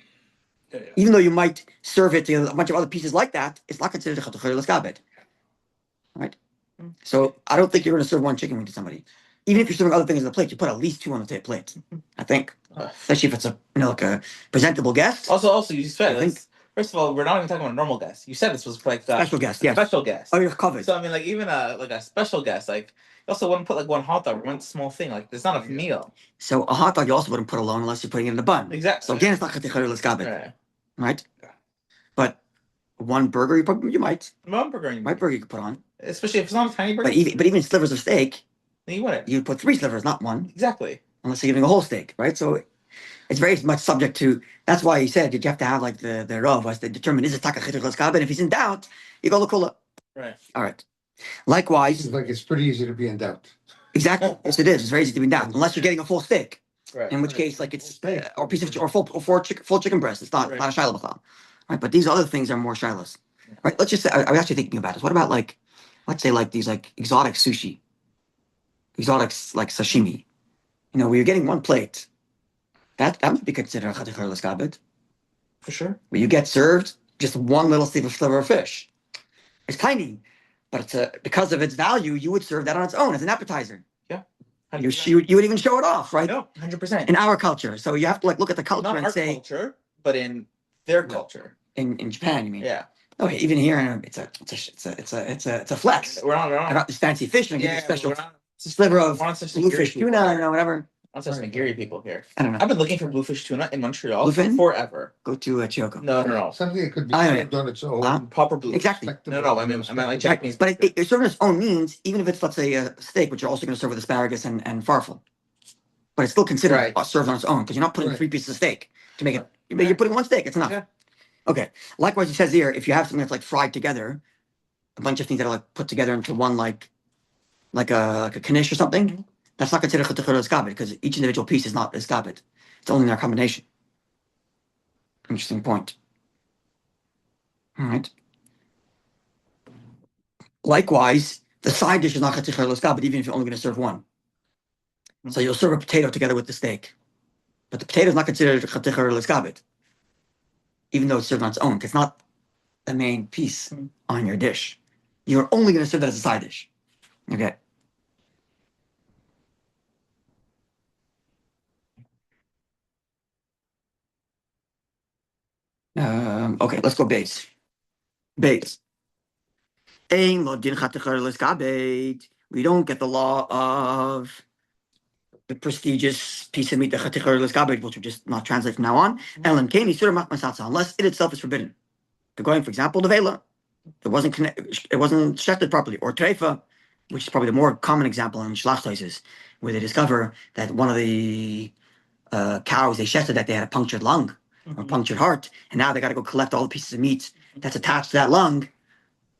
Even though you might serve it to a bunch of other pieces like that, it's not considered a chatzrah u'leskabed. Right? So I don't think you're going to serve one chicken wing to somebody. Even if you're serving other things on the plate, you put at least two on the plate. I think, especially if it's like a presentable guest. Also, you said I think- first of all, we're not even talking about a normal guest. You said this was like Special guest, a yes. special guest. Oh, you're covered. So I mean, like even a special guest, like you also wouldn't put like one hot dog, one small thing. Like it's not a meal. So a hot dog you also wouldn't put alone unless you're putting it in a bun. Exactly. So again, it's not chatzrah u'leskabed, Right. right? But one burger you might. One burger, My burger you could put on. especially if it's not a tiny burger. But even slivers of steak, then you wouldn't. you put 3 slivers, not one, Exactly. unless you're giving a whole steak, right? So it's very much subject to. That's why he said you have to have like the rav was to determine is it taka chatzrah u'leskabed, and if he's in doubt, you go l'kula. Right. All right. Likewise, it's like it's pretty easy to be in doubt. exactly. Yes, it is. It's very easy to be in doubt, unless you're getting a full steak. Right. In which case, like it's Steak. or piece of full chicken breast. It's not Right. not a shiloh b'chal. Right, but these other things are more shilohs. Right. Let's just say I was actually thinking about this. What about like, let's say like these like exotic sushi, exotics like sashimi. You know, where you're getting one plate. That would be considered chatzrah u'leskabed. For sure. Where you get served just one little sliver of fish. It's tiny, but it's because of its value, you would serve that on its own as an appetizer. Yeah. You would even show it off, right? No, 100%. In our culture, so you have to like look at the culture Not and our say culture, but in their culture. in Japan, you mean? Yeah. Oh, even here, it's a flex. We're I not. got this fancy fish and I give you Yeah, a special we're not sliver of we're not such bluefish people. tuna, you know, whatever. I'm such Nigerian people here. I don't know. I've been looking for bluefish tuna in Montreal Bluefin? forever. Go to Chiyoko. No. Something that could be I know. served on its own. Huh? Proper blue. Exactly. No. I mean like Japanese. But it's serving its own means, even if it's, let's say, a steak, which you're also going to serve with asparagus and farfel. But it's still considered Right. served on its own because you're not putting Right. 3 pieces of steak to make it. You're putting one steak. It's enough. Yeah. Okay. Likewise, he says here, if you have something that's like fried together, a bunch of things that are like put together into one, like a knish or something, that's not considered chatzrah u'leskabed because each individual piece is not u'leskabed. It's only in their combination. Interesting point. All right. Likewise, the side dish is not chatzrah u'leskabed even if you're only going to serve one. So you'll serve a potato together with the steak, but the potato is not considered chatzrah u'leskabed, even though it's served on its own. It's not the main piece on your dish. You're only going to serve that as a side dish. Okay. Okay, let's go base. Base. We don't get the law of the prestigious piece of meat, the chatzrah u'leskabed, which will just not translate from now on. Unless it itself is forbidden. The going, for example, the vela, it wasn't shechted properly, or treifa, which is probably the more common example in shlachtoises, where they discover that one of the cows they shechted that they had a punctured lung or punctured heart, and now they got to go collect all the pieces of meat that's attached to that lung.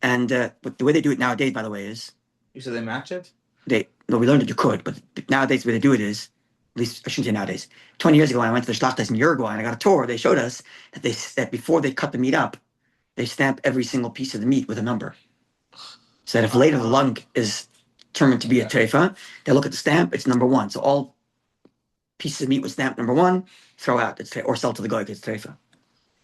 And but the way they do it nowadays, by the way, is You said they match it? we learned that you could, but nowadays the way they do it is, at least I shouldn't say nowadays. 20 years ago, when I went to the shlachtas in Uruguay and I got a tour, they showed us that before they cut the meat up, they stamp every single piece of the meat with a number. So that if later the lung is determined to be a treifa, they look at the stamp, it's number 1. So all pieces of meat with stamp number 1, throw out, or sell to the guy, it's treifa.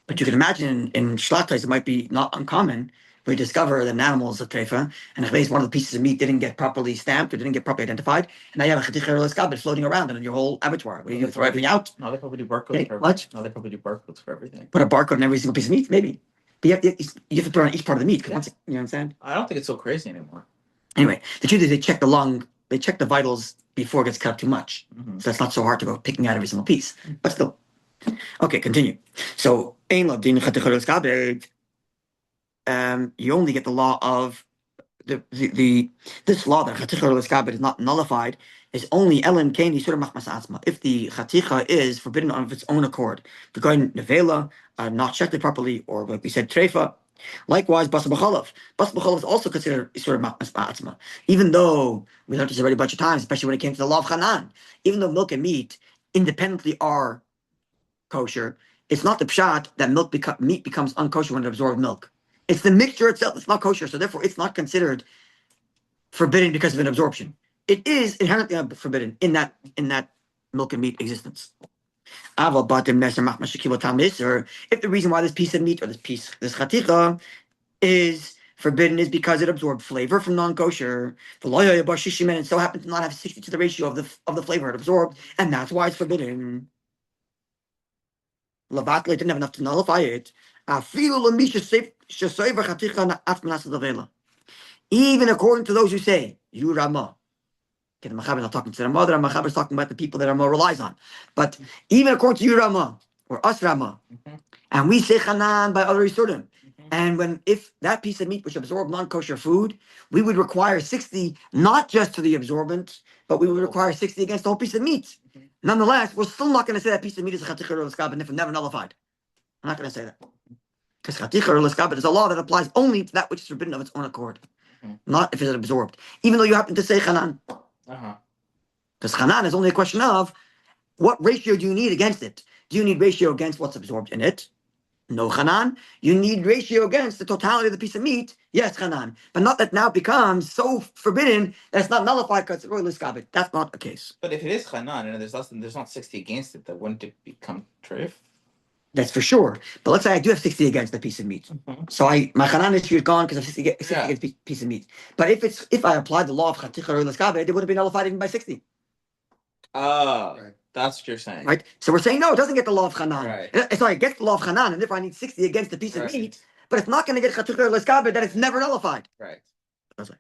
But you can imagine in shlachtais, it might be not uncommon. We discover that an animal is a treifa, and if one of the pieces of meat didn't get properly stamped or didn't get properly identified, and now you have a chaticha l'skabed floating around in your whole abattoir. What do you do? Throw everything out? No, they probably do barcodes for What? No, they probably do barcodes for everything. Put a barcode on every single piece of meat, maybe. But you have to put it on each part of the meat. You know what I'm saying? I don't think it's so crazy anymore. Anyway, the truth is they check the lung, they check the vitals before it gets cut up too much. Mm-hmm. So it's not so hard to go picking out every single piece. But still. Okay, continue. So, you only get the law of this law that chaticha l'skabed is not nullified is only elam kain yisur machmas atzma. If the chaticha is forbidden of its own accord, regarding nevela, not checked it properly, or like we said, treifa. Likewise, bas b'chalav. Bas b'chalav is also considered yisur machmas atzma. Even though we learned this already a bunch of times, especially when it came to the law of Hanan, even though milk and meat independently are kosher, it's not the pshat that meat becomes unkosher when it absorbs milk. It's the mixture itself. It's not kosher, so therefore it's not considered forbidden because of an absorption. It is inherently forbidden in that milk and meat existence. If the reason why this piece of meat or this chaticha is forbidden is because it absorbed flavor from non-kosher, and it so happens to not have 60 to the ratio of the flavor it absorbed, and that's why it's forbidden. Lavatle didn't have enough to nullify it. Even according to those who say, you Rama. Okay, the Machaber is not talking to the mother, the Machaber is talking about the people that Rama relies on. But even according to you Rama, or us Rama, and we say Hanan by other Yisurim, and if that piece of meat which absorbed non-kosher food, we would require 60, not just to the absorbent, but we would require 60 against the whole piece of meat. Nonetheless, we're still not going to say that piece of meat is a chaticha l'skabed if never nullified. I'm not going to say that. Because chaticha l'skabed is a law that applies only to that which is forbidden of its own accord, not if it's absorbed. Even though you happen to say Hanan. Because Hanan is only a question of what ratio do you need against it? Do you need ratio against what's absorbed in it? No Hanan. You need ratio against the totality of the piece of meat. Yes, Hanan. But not that now becomes so forbidden that it's not nullified because it's royal l'skabed. That's not the case. But if it is Hanan and there's not 60 against it, then wouldn't it become treif? That's for sure. But let's say I do have 60 against the piece of meat. So my Hanan issue is gone because of 60 against the piece of meat. But if I applied the law of chaticha or l'skabed, it would have been nullified even by 60. Oh, right. That's what you're saying. Right? So we're saying, no, it doesn't get the law of Hanan. Right. Sorry, it gets the law of Hanan, and therefore I need 60 against the piece of meat, but it's not going to get chaticha or l'skabed that it's never nullified. Right. That's right.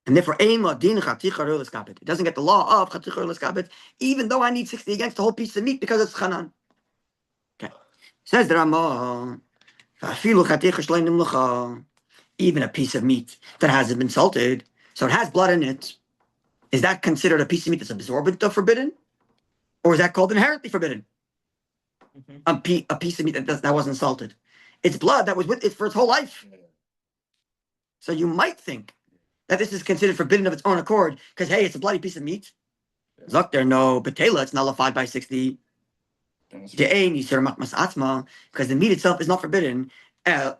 And therefore, din chaticha or l'skabed. It doesn't get the law of chaticha or l'skabed, even though I need 60 against the whole piece of meat because it's Hanan. Okay. Says the Ramah, even a piece of meat that hasn't been salted, so it has blood in it, is that considered a piece of meat that's absorbent or forbidden? Or is that called inherently forbidden? A piece of meat that wasn't salted. It's blood that was with it for its whole life. So you might think that this is considered forbidden of its own accord because, hey, it's a bloody piece of meat. Zakter, no, Betela, it's nullified by 60. Because the meat itself is not forbidden. But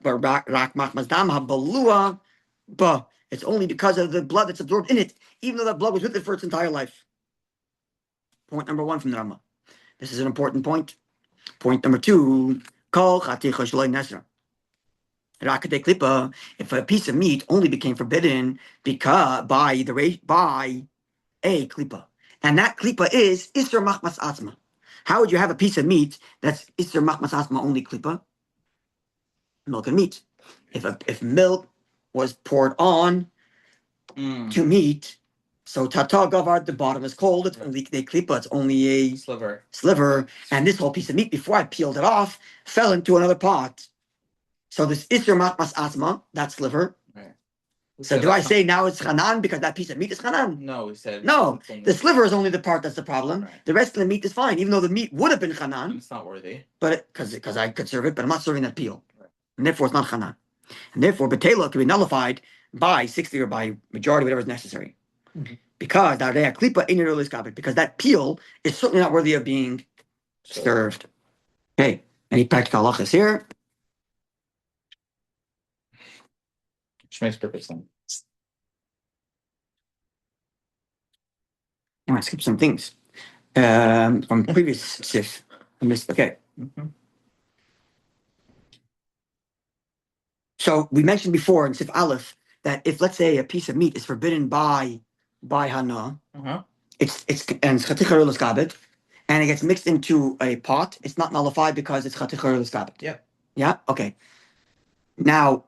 it's only because of the blood that's absorbed in it, even though that blood was with it for its entire life. Point number 1 from the Rama. This is an important point. Point number 2, if a piece of meat only became forbidden because by a klipa, and that klipa is isser machmas atzma. How would you have a piece of meat that's isser machmas atzma only klipa? Milk and meat. If milk was poured on to meat, so tata gavar, the bottom is cold, it's only a klipa, it's only a sliver, and this whole piece of meat, before I peeled it off, fell into another pot. So this isser machmas atzma, that sliver. Right. So do I say now it's Hanan because that piece of meat is Hanan? No, we said no. The sliver is only the part that's the problem. Right. The rest of the meat is fine, even though the meat would have been Hanan. It's not worthy. But because I could serve it, but I'm not serving that peel. Right. And therefore it's not Hanan. And therefore Betela can be nullified by 60 or by majority, whatever is necessary. Because that peel is certainly not worthy of being served. Okay. Any practical halachas here? Which makes perfect sense. want to skip some things from previous sif. Okay. Mhm. So we mentioned before in sif aleph that if, let's say, a piece of meat is forbidden by hana, Uh-huh. it's chatichar l'skabed, and it gets mixed into a pot, it's not nullified because it's chatichar l'skabed. Yep. Yeah. Okay. Now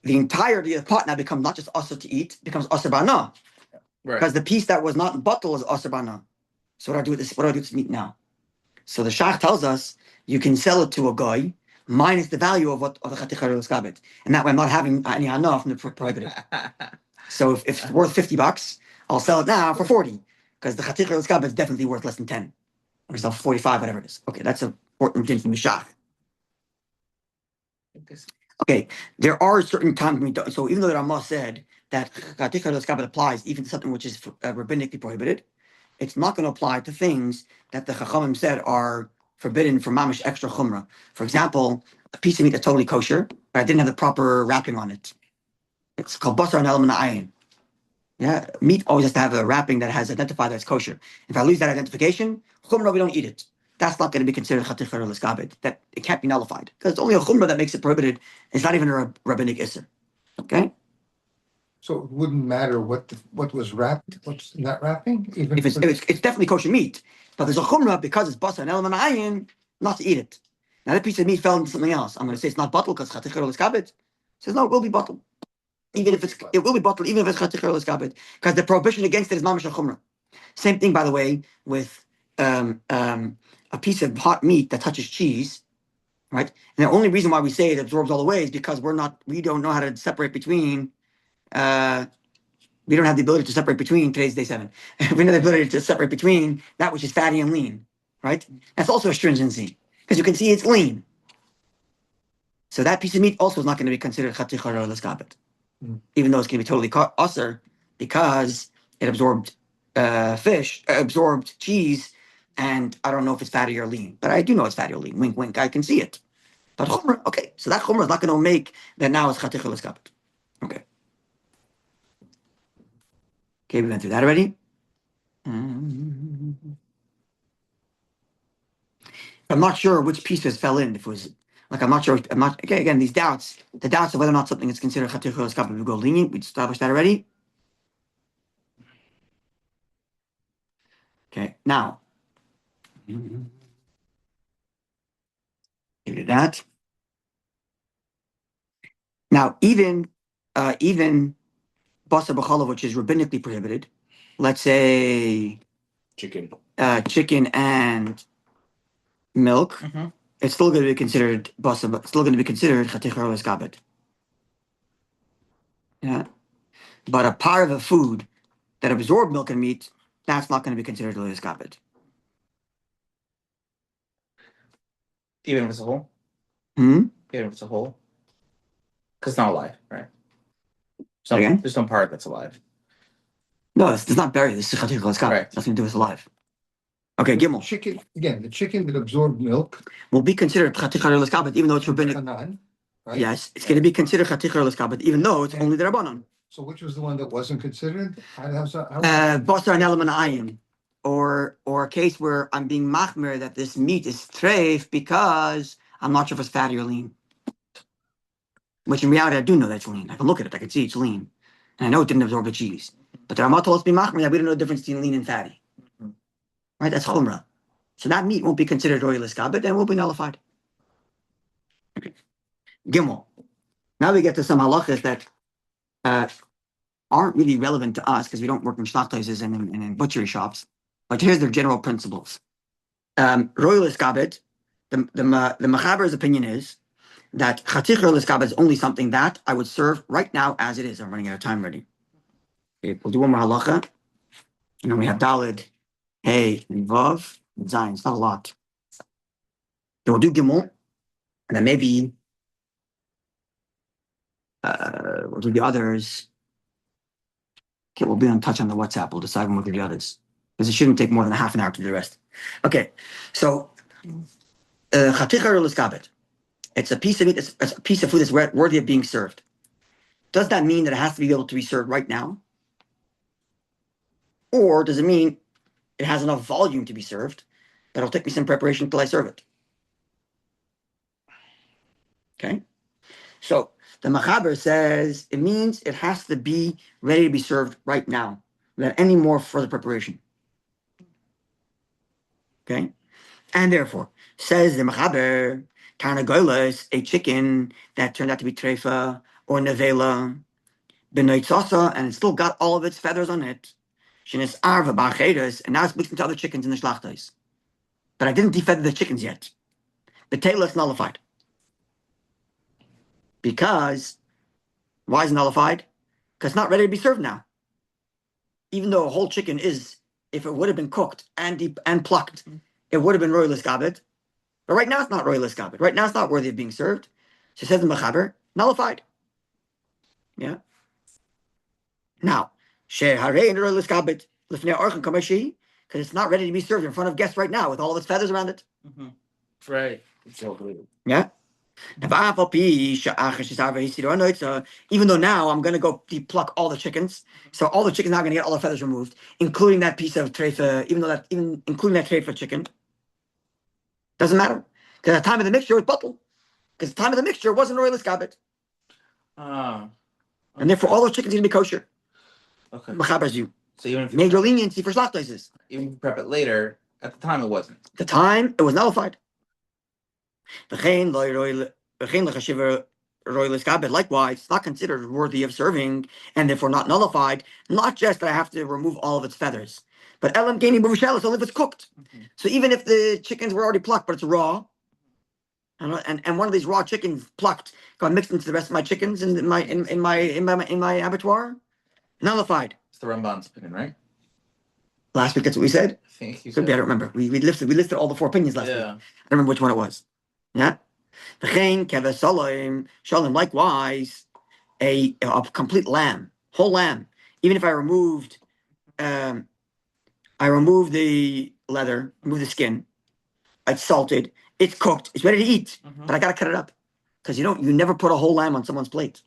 the entirety of the pot now becomes not just asa to eat, it becomes asa bana. Right. Because the piece that was not bottle is asa bana. So what do I do with this? What do I do with this meat now? So the shach tells us you can sell it to a guy minus the value of the chatichar l'skabed, and that way I'm not having any hana from the prohibited. So if it's worth $50, I'll sell it now for 40 because the chatichar l'skabed is definitely worth less than 10. Or sell for 45, whatever it is. Okay, that's an important thing from the shach. Okay, there are certain times when we don't. So even though the Ramah said that chatichar l'skabed applies even to something which is rabbinically prohibited, it's not going to apply to things that the Chachamim said are forbidden for mamish extra chumrah. For example, a piece of meat that's totally kosher, but I didn't have the proper wrapping on it. It's called basar and element ayin. Yeah, meat always has to have a wrapping that has identified as kosher. If I lose that identification, chumrah, we don't eat it. That's not going to be considered chatichar l'skabed. That it can't be nullified because it's only a chumrah that makes it prohibited. It's not even a rabbinic isser. Okay. So it wouldn't matter what was wrapped, what's in that wrapping, even If it's definitely kosher meat, but there's a chumrah because it's basar and element ayin, not to eat it. Now that piece of meat fell into something else. I'm going to say it's not bottled because chatichar l'skabed. Says no, it will be bottled. Even if it will be bottled, even if it's chatichar l'skabed, because the prohibition against it is mamash chumrah. Same thing, by the way, with a piece of hot meat that touches cheese, right? And the only reason why we say it absorbs all the way is because we don't know how to separate between. We don't have the ability to separate between today's day 7. We don't have the ability to separate between that which is fatty and lean, right? That's also a stringency because you can see it's lean. So that piece of meat also is not going to be considered chatichar l'skabed, even though it's going to be totally usher because it absorbed absorbed cheese, and I don't know if it's fatty or lean, but I do know it's fatty or lean. Wink, wink. I can see it. But chumrah, okay, so that chumrah is not going to make that now it's chatichar l'skabed. Okay. Okay, we went through that already. I'm not sure which pieces fell in. If it was like I'm not sure. I'm not. Okay, again, these doubts. The doubts of whether or not something is considered chatichar l'skabed. We go lenient. We established that already. Okay, now. We did that. Now, even basar b'chalav, which is rabbinically prohibited, let's say Chicken. Chicken and milk, Mhm. it's still going to be considered basar. It's still going to be considered chatichar l'skabed. Yeah, but a part of a food that absorbed milk and meat, that's not going to be considered l'skabed. Even if it's a whole. Hmm. Even if it's a whole. Because it's not alive, right? So Again? there's no part that's alive. No, it's not buried. This is chatichar l'skabed. Right. Nothing to do with alive. Okay, Gimel chicken, again, the chicken that absorbed milk, will be considered chatichar l'skabed, even though it's rabbinic. Hanan, right? Yes, it's going to be considered chatichar l'skabed, even though it's only the rabbanon. So which was the one that wasn't considered? Basar and element ayin, or a case where I'm being machmer that this meat is treif because I'm not sure if it's fatty or lean. Which in reality I do know that's lean. I can look at it, I can see it's lean, and I know it didn't absorb the cheese. But the Ramah told us to be machmer that we don't know the difference between lean and fatty. Right, that's chumrah. So that meat won't be considered roy l'skabed and will be nullified. Okay. Gimel. Now we get to some halachas that aren't really relevant to us because we don't work in shlachtaises and in butchery shops. But here's their general principles. Roy l'skabed, the Mechaber's opinion is that chatichar l'skabed is only something that I would serve right now as it is. I'm running out of time already. Okay, we'll do one more halacha. And then we have Dalid, Hey, and Vav, and Zayin. It's not a lot. Then we'll do Gimel, and then maybe we'll do the others. Okay, we'll be in touch on the WhatsApp. We'll decide when we'll do the others. Because it shouldn't take more than a half an hour to do the rest. Okay, so chatichar l'skabed. It's a piece of meat. It's a piece of food that's worthy of being served. Does that mean that it has to be able to be served right now? Or does it mean it has enough volume to be served, but it'll take me some preparation until I serve it. Okay? So the Machaber says it means it has to be ready to be served right now, without any more further preparation. Okay? And therefore, says the Machaber, Tarnagolas, a chicken that turned out to be trefa or nevela, benoitzasa, and it still got all of its feathers on it. Shenis arva ba'cheres, and now it's mixed into other chickens in the shlachtais. But I didn't defeather the chickens yet. The tail is nullified. Because, why is it nullified? Because it's not ready to be served now. Even though a whole chicken is, if it would have been cooked and plucked, it would have been royalist gabed. But right now it's not royalist gabed. Right now it's not worthy of being served. So it says in Mechaber, nullified. Yeah. Now, sheharei in royalist gabed lifnei orchan kamashi, because it's not ready to be served in front of guests right now with all of its feathers around it. Right. Yeah. Even though now I'm going to go pluck all the chickens, so all the chickens are now going to get all the feathers removed, including that piece of trefa, even including that trefa chicken. Doesn't matter, because at the time of the mixture it was bottle, because the time of the mixture wasn't royalist gabet, and therefore all those chickens need to be kosher. Okay. Mechaber's you. So even if Major leniency for slachtoises. even if you prep it later, at the time it wasn't. At the time it was nullified. Likewise, it's not considered worthy of serving and therefore not nullified. Not just that I have to remove all of its feathers, but elam geni b'rishelis only if it's cooked. So even if the chickens were already plucked, but it's raw, and one of these raw chickens plucked got mixed into the rest of my chickens in my abattoir, nullified. It's the Ramban's opinion, right? Last week, that's what we said. I think you Could said. be, I don't remember. We listed all the 4 opinions last week. I don't remember which one it was. Yeah. Likewise, a complete lamb, whole lamb. Even if I removed the leather, removed the skin, it's salted, it's cooked, it's ready to eat, but I gotta cut it up. Because you never put a whole lamb on someone's plate.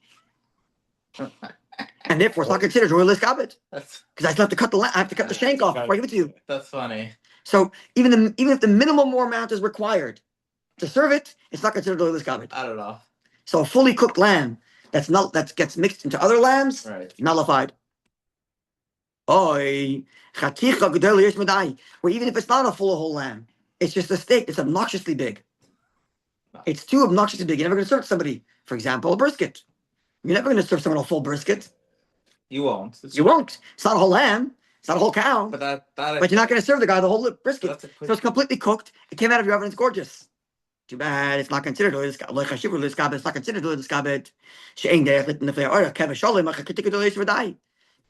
And therefore it's not considered royalist gabet. Because I still have to cut the I have to cut the shank off before I give it to you. That's funny. So even if the minimal more amount is required to serve it, it's not considered royalist gabet. I don't know. So a fully cooked lamb that gets mixed into other lambs, Right. nullified. Oi, chaticha gedol yesh medai. Or even if it's not a full whole lamb, it's just a steak that's obnoxiously big. It's too obnoxiously big. You're never going to serve somebody, for example, a brisket. You're never going to serve someone a full brisket. You won't. You won't. It's not a whole lamb. It's not a whole cow. But But you're not going to serve the guy the whole brisket. So it's completely cooked. It came out of your oven. It's gorgeous. Too bad. It's not considered oil. It's not considered oil.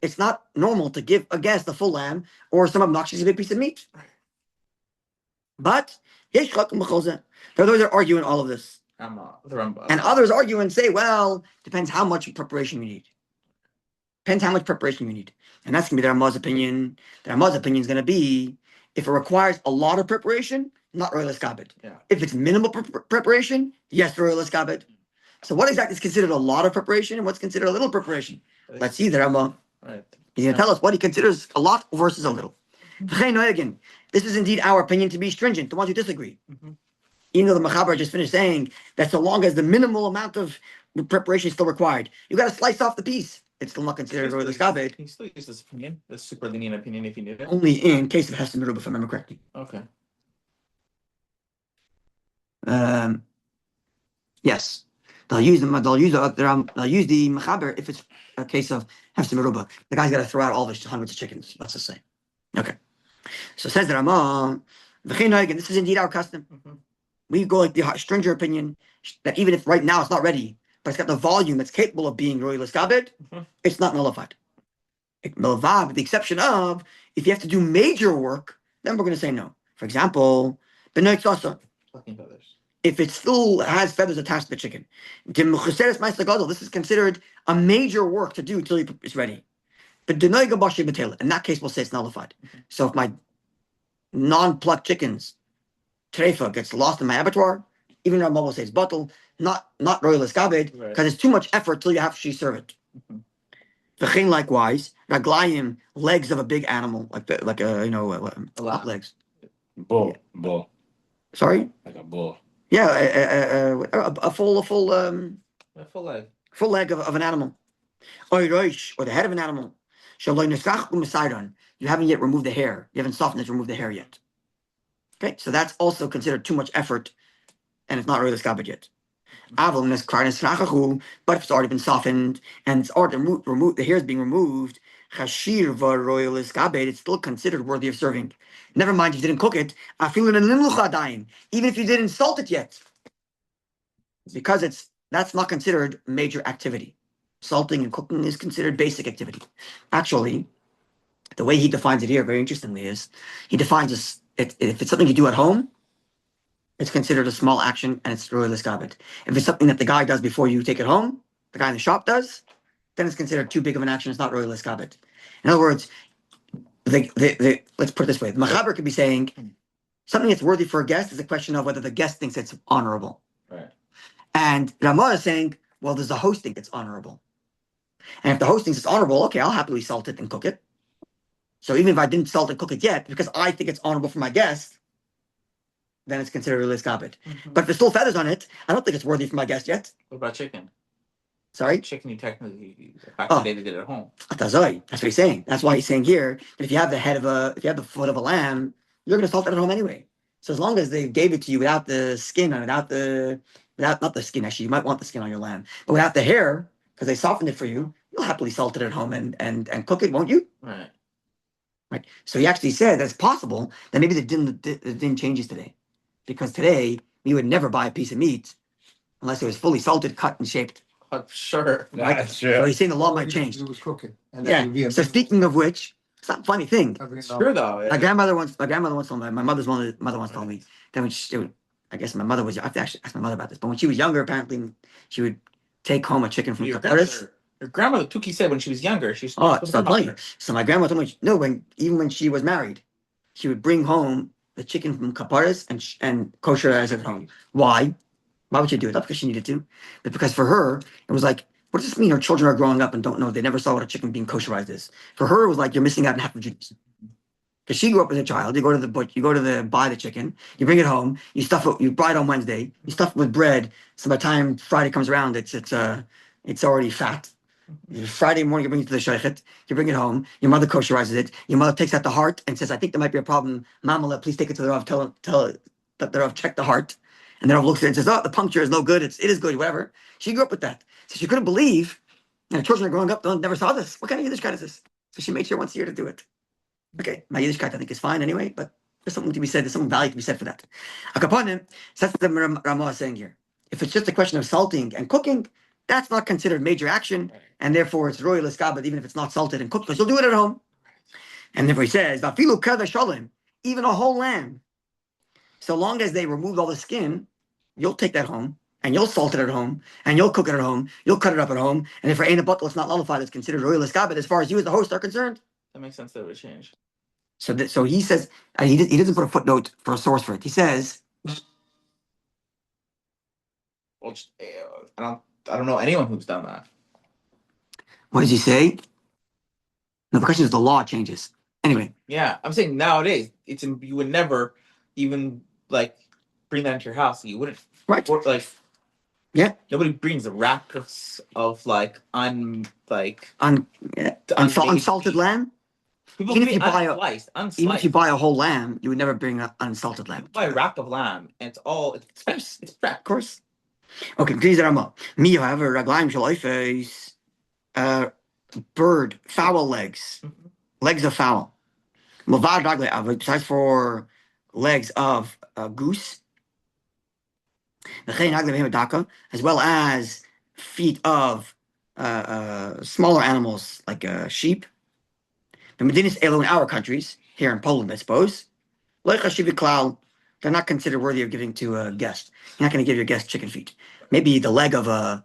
It's not normal to give a guest a full lamb or some obnoxiously big piece of meat. But there are those that are arguing all of this. And others argue and say, well, depends how much preparation you need. Depends how much preparation you need. And that's going to be the Ramah's opinion. The Ramah's opinion is going to be, if it requires a lot of preparation, not royalist gabed. Yeah. If it's minimal preparation, yes, royalist gabed. So what exactly is considered a lot of preparation and what's considered a little preparation? Let's see the Ramah. Right. He's going to tell us what he considers a lot versus a little. Again, this is indeed our opinion to be stringent, the ones who disagree. Even though the Mechaber just finished saying that so long as the minimal amount of preparation is still required, you got to slice off the piece. It's still not considered royalist gabed. Can you still use this opinion, this super lenient opinion, if you need it? Only in case of Heston Merubah, if I remember correctly. Okay. Yes, they'll use the Mechaber if it's a case of Heston Merubah. The guy's got to throw out all of his hundreds of chickens. Let's just say. Okay. So says the Ramah, again, this is indeed our custom. We go like the stringent opinion that even if right now it's not ready, but it's got the volume that's capable of being royalist gabed, it's not nullified. Milvav, with the exception of if you have to do major work, then we're going to say no. For example, benoit sasa. If it still has feathers attached to the chicken, this is considered a major work to do until it's ready. But in that case, we'll say it's nullified. So if my non-plucked chickens, trefa, gets lost in my abattoir, even though will say it's bottle, not royalist gabed, because it's too much effort till you actually serve it. V'chein likewise, raglayim, legs of a big animal, like a hot legs. Bull. Sorry, Like a bull. yeah, a full I feel like full leg of an animal, or the head of an animal. Shaloi nesach u'mesaydon. You haven't yet removed the hair. You haven't softened it to remove the hair yet. Okay, so that's also considered too much effort, and it's not really scabbat yet. But if it's already been softened and it's already removed, the hair is being removed, it's still considered worthy of serving. Never mind if you didn't cook it, even if you didn't salt it yet, because that's not considered major activity. Salting and cooking is considered basic activity. Actually, the way he defines it here, very interestingly, is he defines if it's something you do at home, it's considered a small action and it's really liskabit. If it's something that the guy does before you take it home, the guy in the shop does, then it's considered too big of an action. It's not really liskabit. In other words, let's put it this way: the machaber could be saying something that's worthy for a guest is a question of whether the guest thinks it's honorable. Right. And Ramah is saying, well, does the host think it's honorable? And if the host thinks it's honorable, okay, I'll happily salt it and cook it. So even if I didn't salt and cook it yet, because I think it's honorable for my guest, then it's considered a liskabit. But if there's still feathers on it, I don't think it's worthy for my guest yet. what about chicken? Sorry? Chicken, you technically the fact that they did it at home. That's what he's saying. That's why he's saying here that if you have the foot of a lamb, you're going to salt it at home anyway. So as long as they gave it to you without the skin on, not the skin, actually, you might want the skin on your lamb, but without the hair, because they softened it for you, you'll happily salt it at home and cook it, won't you? Right. Right. So he actually said that it's possible that maybe the din changes today, because today we would never buy a piece of meat unless it was fully salted, cut, and shaped. Sure. That's So true. he's saying the law might change. It was cooking. And that would be Yeah. a So speaking of which, it's not a funny thing. Sure though. My grandmother once told me. My mother once told me that I guess my mother was. I have to actually ask my mother about this. But when she was younger, apparently she would take home a chicken from Your Qatar. grandmother Tuki said when she was younger, she was So I'll tell you. So my grandma told me even when she was married, she would bring home the chicken from Kaparis and kosher as at home. Why? Why would she do it? Not because she needed to, but because for her it was like, what does this mean? Her children are growing up and don't know. They never saw what a chicken being kosherized is. For her, it was like you're missing out on half of Judaism. Because she grew up as a child. You go to the butcher, buy the chicken, you bring it home, you stuff it, you buy it on Wednesday, you stuff it with bread. So by the time Friday comes around, it's already fat. Friday morning, you bring it to the shaychet, you bring it home, your mother kosherizes it, your mother takes out the heart and says, I think there might be a problem. Mama, please take it to the Rav, tell that the Rav check the heart. And the Rav looks at it and says, oh, the puncture is no good, it is good, whatever. She grew up with that. So she couldn't believe, and her children are growing up, never saw this. What kind of Yiddishkeit is this? So she made sure once a year to do it. Okay, my Yiddishkeit I think is fine anyway, but there's something to be said, there's some value to be said for that. Akapanim, so that's what the Ramah is saying here. If it's just a question of salting and cooking, that's not considered major action, and therefore it's royal iskabad, even if it's not salted and cooked, because you'll do it at home. And therefore he says, Vafilu kada shalim, even a whole lamb, so long as they removed all the skin, you'll take that home, and you'll salt it at home, and you'll cook it at home, you'll cut it up at home, and if for ain't a bottle, it's not nullified, it's considered royal iskabad as far as you as the host are concerned. That makes sense that it would change. So he says, he doesn't put a footnote for a source for it. He says, Well, I don't know anyone who's done that. what does he say? No, the question is the law changes. Anyway. Yeah, I'm saying nowadays you would never even like bring that into your house. You wouldn't. Right. Or, like. Yeah. Nobody brings a rack of like unsalted lamb. People Even if you buy unsliced. Even if you buy a whole lamb, you would never bring an unsalted lamb. You buy a rack of lamb, and it's fresh. It's fresh. Of course. Okay, please, Rama. Me, however, raglaim shaloifes, bird, fowl legs, legs of fowl. Mavad ragle, besides for legs of goose, as well as feet of smaller animals like sheep. The Medinas Elo in our countries, here in Poland, I suppose, they're not considered worthy of giving to a guest. You're not going to give your guest chicken feet. Maybe the leg of a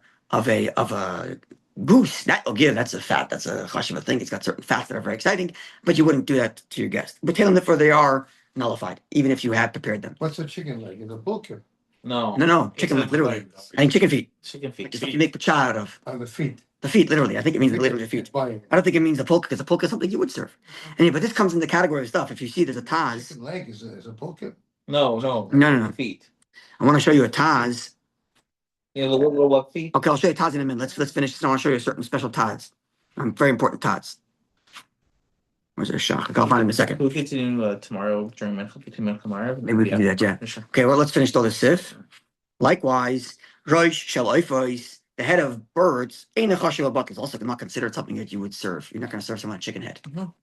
goose that you'll give. That's a chashiva thing. It's got certain fats that are very exciting, but you wouldn't do that to your guest. But tell them therefore they are nullified, even if you had prepared them. What's a chicken leg? Is a bulker? No. No, chicken leg, literally. I think chicken feet. Chicken feet. Which is what you make pacha out of. On the feet. The feet, literally. I think it means literally the feet. Fine. I don't think it means the pulka, because the pulka is something you would serve. Anyway, but this comes in the category of stuff. If you see there's a taz. Chicken leg is a poker. No. No. Feet. I want to show you a taz. Yeah, the little feet. Okay, I'll show you taz in a minute. Let's finish this. I want to show you a certain special taz. Very important taz. Where's their shach? I'll find it in a second. We'll continue tomorrow during Mincha. Maybe we can do that, yeah. Sure. Okay, well, let's finish all this sif. Likewise, Rosh Shel Oifos, the head of birds, ain't a chashuv buck is also not considered something that you would serve. You're not going to serve someone a chicken head. Mhm.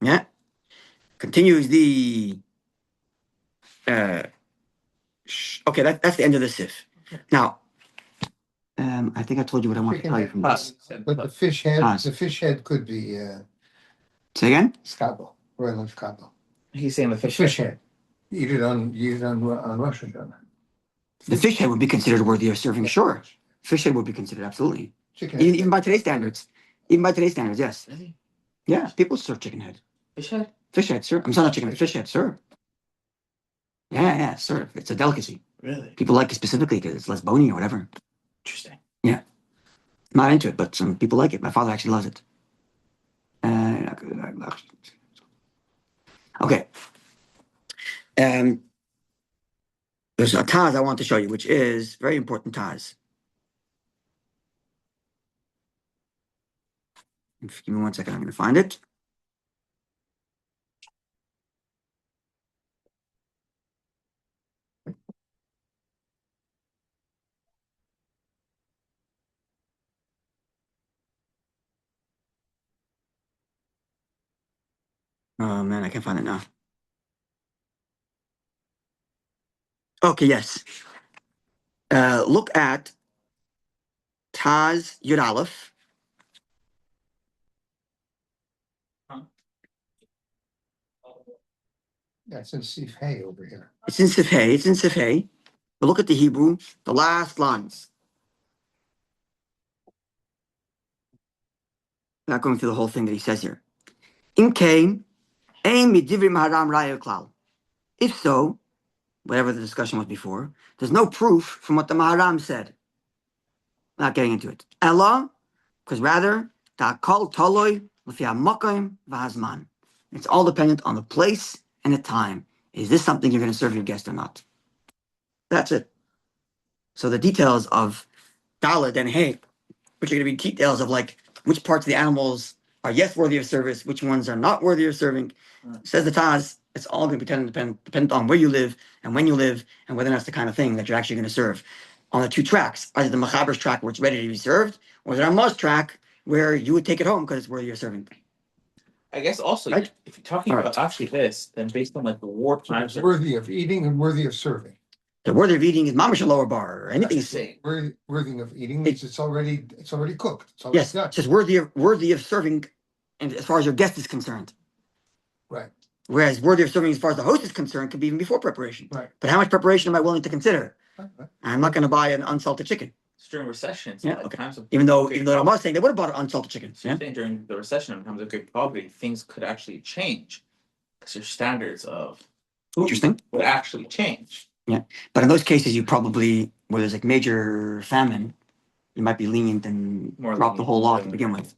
Yeah. Continues the. Okay, that's the end of the sif. Now, I think I told you what I want to Chicken tell you head. from this. But the fish head, Taz. the fish head could be Say again? scabo, royal scabo. He's saying the The fish. fish head. Eat it on Rosh Hashanah. The fish head would be considered worthy of serving. Sure, fish head would be considered absolutely, Chicken even, head. even by today's standards. Even by today's standards, yes. Really? Yeah, people serve chicken head. Fish head? Fish head, sir. I'm sorry, not chicken head. Fish head, sir. Yeah, sir. It's a delicacy. Really? People like it specifically because it's less bony or whatever. Interesting. I'm not into it, but some people like it. My father actually loves it. Okay. There's a taz I want to show you, which is very important taz. Give me 1 second. I'm going to find it. Oh man, I can't find it now. Okay, yes. Look at Taz Yud Aleph. That's in Sif Hay over here. It's in Sif Hey. It's in Sif Hey. But look at the Hebrew, the last lines. Not going through the whole thing that he says here. In came, aim midivri maharam raya klal. If so, whatever the discussion was before, there's no proof from what the Maharam said. Not getting into it. Ella, because rather, ta'kol toloi l'fi ha'makom v'hazman. It's all dependent on the place and the time. Is this something you're going to serve your guest or not? That's it. So the details of Daled and Hey, which are going to be details of like which parts of the animals are yes worthy of service, which ones are not worthy of serving. Says the Taz, it's all going to be dependent on where you live and when you live and whether that's the kind of thing that you're actually going to serve. On the two tracks, either the Machaber's track where it's ready to be served, or the Ramah's track where you would take it home because it's worthy of serving. I guess also, Right. if you're talking All about actually this, then based on like the war times, It's worthy of eating and worthy of serving. The worthy of eating is mamash a lower bar or anything. Worthy of eating means it's already cooked. It's already Yes, done. it's just worthy of serving, and as far as your guest is concerned. Right. Whereas worthy of serving as far as the host is concerned could be even before preparation. Right. But how much preparation am I willing to consider? Right. I'm not going to buy an unsalted chicken. during recessions, Yeah, like okay. times of Even though okay, I was saying they would have bought unsalted chicken. so you're saying during the recession, in times of good poverty, things could actually change because your standards of food Interesting. would actually change. But in those cases, you probably, where there's like major famine, you might be lenient and More drop the lenient whole law to than- begin with.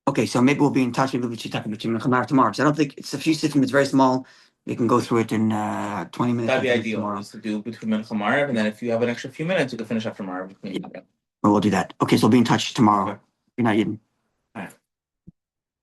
Okay, so maybe we'll be in touch. Maybe we'll be talking about tomorrow. Because I don't think it's a few systems. It's very small. We can go through it in 20 minutes. That'd be I think, ideal tomorrow. is to do between Mincha and Maariv, and then if you have an extra few minutes, you can finish after Maariv. Well, we'll do that. Okay, so we'll be in touch tomorrow. Okay. Good night, Eden.